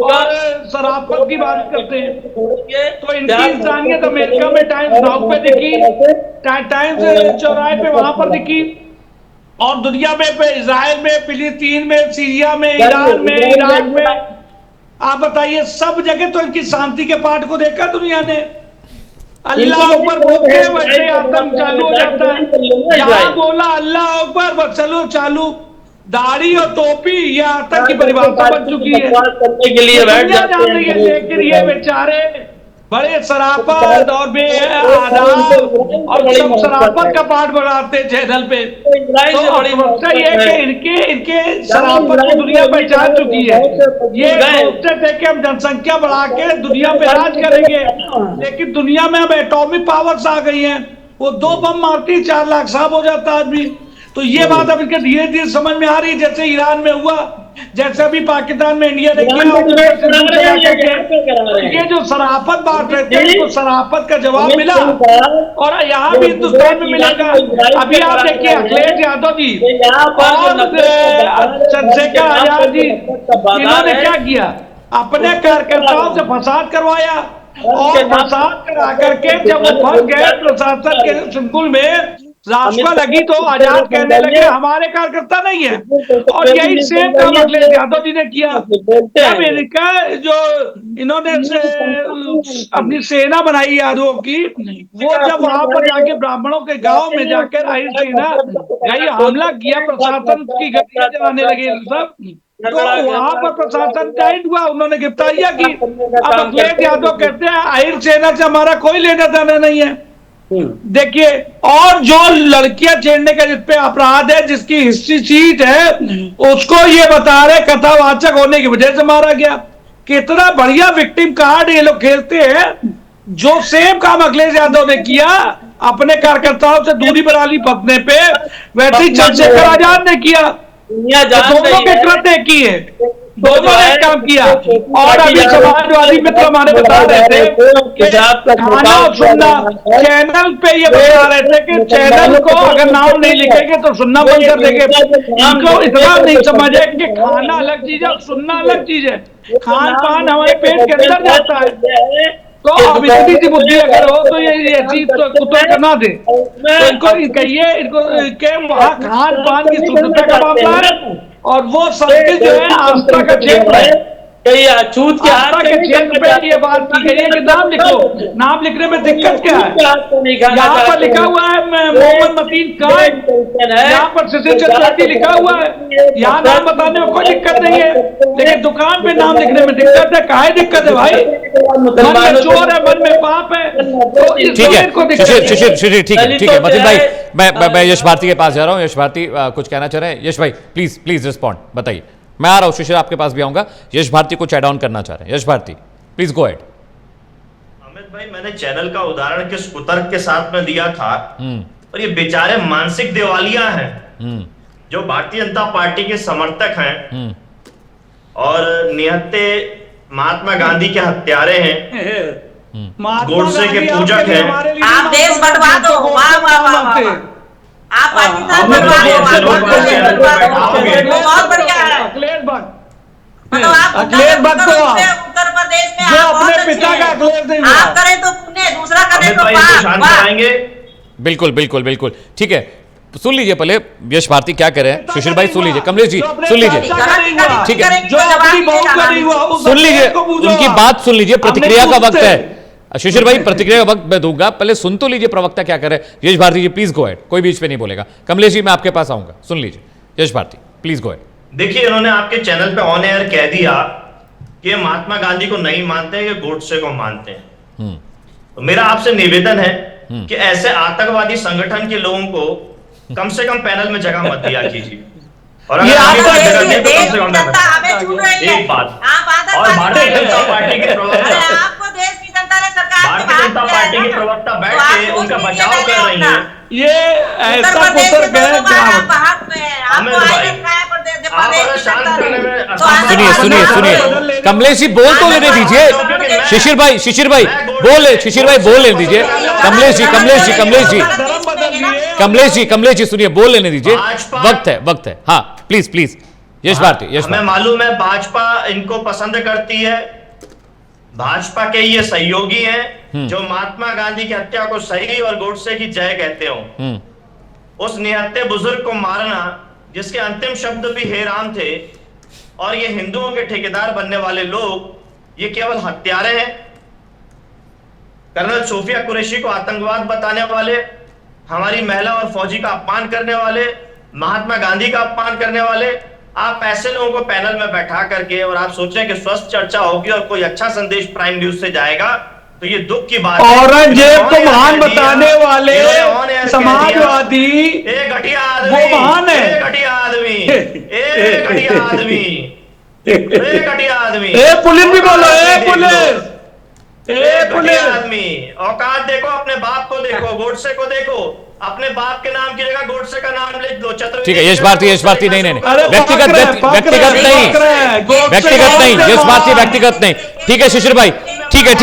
और शराफत की बात करते हैं। तो इनकी इंसानियत अमेरिका में टाइम्स नाउ पे दिखी, टाइम्स चौराहे पे वहां पर दिखी, और दुनिया में इजराइल में, फिलिस्तीन में, सीरिया में, ईरान में, इराक में, आप बताइए सब जगह तो इनकी शांति के पाठ को देखा दुनिया ने। अल्लाह अकबर बोलते वैसे आतंक चालू हो जाता है। यहाँ बोला अल्लाह अकबर बस चलो चालू, दाढ़ी और टोपी ये आतंक की परिभाषा बन चुकी है। दुनिया जान रही है, लेकिन ये बेचारे बड़े शराफत और बेआदाब और सब शराफत का पाठ बढ़ाते चैनल पे। तो ये इनके शराफत को दुनिया पहचान चुकी है। ये सोचते थे कि हम जनसंख्या बढ़ा के दुनिया पे राज करेंगे, लेकिन दुनिया में अब एटॉमिक पावर्स आ गई हैं, वो 2 बम मारती 4 लाख साहब हो जाता आदमी। तो ये बात अब इनके धीरे धीरे समझ में आ रही है, जैसे ईरान में हुआ, जैसे अभी पाकिस्तान में इंडिया ने किया। ये जो शराफत बांट रहे थे, तो शराफत का जवाब मिला, और यहाँ भी हिंदुस्तान में मिलेगा। अभी आप देखिए अखिलेश यादव जी और चंद्रशेखर आजाद जी, इन्होंने क्या किया, अपने कार्यकर्ताओं से फसाद करवाया, और फसाद करा करके जब वो फंस गए प्रशासन के चुंगल में, राष्ट्र लगी तो आजाद कहने लगे हमारे कार्यकर्ता नहीं है। और यही सेम काम अखिलेश यादव जी ने किया। अमेरिका जो इन्होंने अपनी सेना बनाई यादवों की, वो जब वहां पर जाके ब्राह्मणों के गांव में जाकर आई सेना गई, हमला किया, प्रशासन की गतियां जलाने लगे सब, तो वहां पर प्रशासन टाइट हुआ, उन्होंने गिरफ्तारियां की। अब अखिलेश यादव कहते हैं आहिर सेना से हमारा कोई लेना देना नहीं है। देखिए, और जो लड़कियां छेड़ने का जिसपे अपराध है, जिसकी हिस्ट्री शीट है, उसको ये बता रहे कथावाचक होने की वजह से मारा गया। कितना बढ़िया विक्टिम कार्ड ये लोग खेलते हैं। जो सेम काम अखिलेश यादव ने किया अपने कार्यकर्ताओं से दूरी बना ली फंसने पे, वैसे ही चंद्रशेखर आजाद ने किया। दोनों के कृत्य किए, दोनों ने काम किया। और अभी समाजवादी मित्र हमारे बता रहे थे कि खाना और सुनना, चैनल पे ये बता रहे थे कि चैनल को अगर नाम नहीं लिखेंगे तो सुनना बंद कर देंगे। इनको इतना नहीं समझे कि खाना अलग चीज है, सुनना अलग चीज है। खान पान हमारे पेट के अंदर जाता है, तो अब इतनी सी बुद्धि अगर हो तो ये चीज तो कुत्ता करना दे। तो इनको कहिए, इनको के वहाँ खान पान की शुद्धता का मामला है, और वो सबके जो है आस्था का क्षेत्र है। छूत के आस्था के क्षेत्र पे ये बात की गई है कि नाम लिखो। नाम लिखने में दिक्कत क्या है? यहाँ पर लिखा हुआ है मोहम्मद मतीन खान, यहाँ पर सुशील चतुर्वेदी लिखा हुआ है, यहाँ नाम बताने में कोई दिक्कत नहीं है, लेकिन दुकान पे नाम लिखने में दिक्कत है। काहे दिक्कत है भाई? मन में चोर है, मन में पाप है। तो ठीक है शिशिर, ठीक है मतीन भाई, मैं यश भारती के पास जा रहा हूँ। यश भारती कुछ कहना चाह रहे हैं? यश भाई प्लीज रिस्पॉन्ड, बताइए। मैं आ रहा हूं, शिशिर आपके पास भी आऊंगा। यश भारती को चैट डाउन करना चाह रहे हैं। Yash Bharti please go ahead. Amit भाई, मैंने चैनल का उदाहरण किस कुतर्क के साथ में दिया था, और ये बेचारे मानसिक दिवालिया हैं जो भारतीय जनता पार्टी के समर्थक हैं और निहत्ते महात्मा गांधी के हत्यारे हैं, गोडसे के पूजक हैं। आप देश बंटवा दो, वाह वाह वाह, आप पाकिस्तान बहुत बढ़िया है। अखिलेश भक्त, मतलब आप अखिलेश भक्त को उत्तर प्रदेश में जो आप अपने बहुत पिता अच्छे का हैं। अखिलेश नहीं आप करें तो पुण्य, दूसरा करें तो पाप। बिल्कुल ठीक है, सुन लीजिए पहले यश भारती क्या कह रहे हैं। सुशील भाई सुन लीजिए, कमलेश जी सुन लीजिए, ठीक है, सुन लीजिए, उनकी बात सुन लीजिए, प्रतिक्रिया का वक्त है। शिशिर भाई प्रतिक्रिया का वक्त मैं दूंगा, पहले सुन तो लीजिए प्रवक्ता क्या करे। यश भारती जी प्लीज गो अहेड, कोई बीच पे नहीं बोलेगा। कमलेश जी मैं आपके पास आऊंगा, सुन लीजिए। यश भारती प्लीज गो अहेड। देखिए, इन्होंने आपके चैनल पे ऑन एयर कह दिया कि महात्मा गांधी को नहीं मानते हैं, कि गोडसे को मानते हैं। तो मेरा आपसे निवेदन है कि ऐसे आतंकवादी संगठन के लोगों को कम से कम पैनल में जगह मत दिया कीजिए। और अगर आपको जगह देश दें तो कम से की कम जनता हमें चुन रही है। एक बात, आप और भारतीय जनता पार्टी के प्रवक्ता, आपको देश की जनता ने सरकार भारतीय जनता पार्टी के प्रवक्ता बैठ के उनका बचाव कर रही है। ये ऐसा कुतर सुनिए सुनिए सुनिए, कमलेश जी बोल तो लेने दीजिए। शिशिर भाई बोल लेने दीजिए। कमलेश जी सुनिए, बोल लेने दीजिए, वक्त है। हाँ प्लीज यश भारती। हमें मालूम है भाजपा इनको पसंद करती है, भाजपा के ये सहयोगी हैं जो महात्मा गांधी की हत्या को सही और गोडसे की जय कहते हो। उस निहत्थे बुजुर्ग को मारना, जिसके अंतिम शब्द भी हे राम थे, और ये हिंदुओं के ठेकेदार बनने वाले लोग ये केवल हत्यारे हैं। कर्नल सोफिया कुरैशी को आतंकवाद बताने वाले, हमारी महिला और फौजी का अपमान करने वाले, महात्मा गांधी का अपमान करने वाले, आप ऐसे लोगों को पैनल में बैठा करके और आप सोचें कि स्वस्थ चर्चा होगी और कोई अच्छा संदेश प्राइम न्यूज से जाएगा, तो ये दुख की बात है। औरंगजेब को महान बताने वाले समाजवादी एक घटिया आदमी, वो महान है। एक घटिया आदमी, एक घटिया आदमी, एक घटिया आदमी। पुलिस भी बोलो, पुलिस आदमी। औकात देखो, अपने बाप को देखो, गोडसे को देखो, अपने बाप के नाम की जगह गोडसे का नाम लिख दो। ठीक है यश भारती नहीं, व्यक्तिगत नहीं यश भारती, व्यक्तिगत नहीं। ठीक है शिशिर भाई, ठीक है।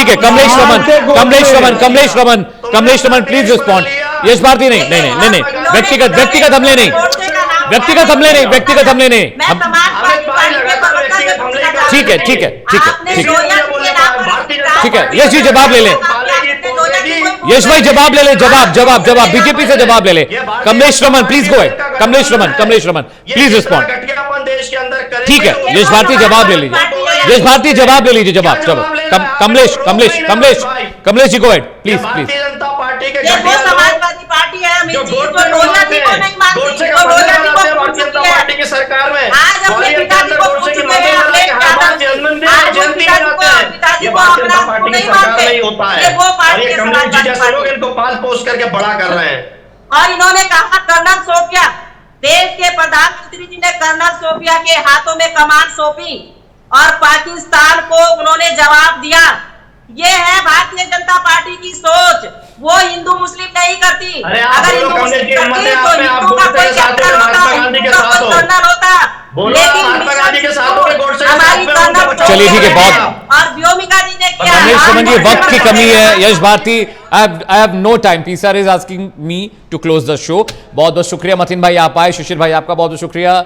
Kamlesh Raman please respond. यश भारती नहीं, व्यक्तिगत हमले नहीं। ठीक है यश जी जवाब ले लें। यश भाई जवाब ले ले, जवाब बीजेपी से जवाब ले ले। Kamlesh Raman please go ahead. Kamlesh Raman please respond. ठीक है यश भारती जवाब ले लीजिए। जवाब Kamlesh ji go ahead please. Janata party के समाजवादी पार्टी है, पार्टी की सरकार में नहीं होता है। जैसे लोग इनको पाल पोस करके बड़ा कर रहे हैं। और इन्होंने कहा कर्नल सोफिया, देश के प्रधानमंत्री जी ने कर्नल सोफिया के हाथों में कमान सौंपी और पाकिस्तान को उन्होंने जवाब दिया। ये है भारतीय जनता पार्टी की सोच। वो हिंदू मुस्लिम नहीं करती। अगर हिंदू मुस्लिम करती तो हिंदू का कोई कैप्टन होता, हिंदू का कोई कर्नल होता। लेकिन हमारी कर्नल, चलिए ठीक है, बहुत और व्योमिका जी ने किया। कमलेश रमन जी वक्त की कमी है। Yash Bharti I have no time, PCR is asking me to close the show. बहुत बहुत शुक्रिया मथिन भाई, आप आए। शिशिर भाई आपका बहुत बहुत शुक्रिया।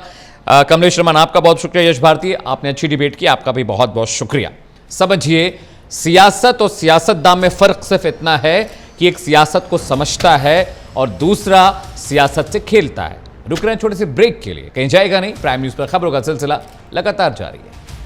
कमलेश रमन आपका बहुत शुक्रिया। यश भारती आपने अच्छी डिबेट की, आपका भी बहुत बहुत शुक्रिया। समझिए सियासत और सियासतदान में फर्क सिर्फ इतना है कि एक सियासत को समझता है और दूसरा सियासत से खेलता है। रुक रहे हैं छोटे से ब्रेक के लिए, कहीं जाएगा नहीं। प्राइम न्यूज पर खबरों का सिलसिला लगातार जारी है।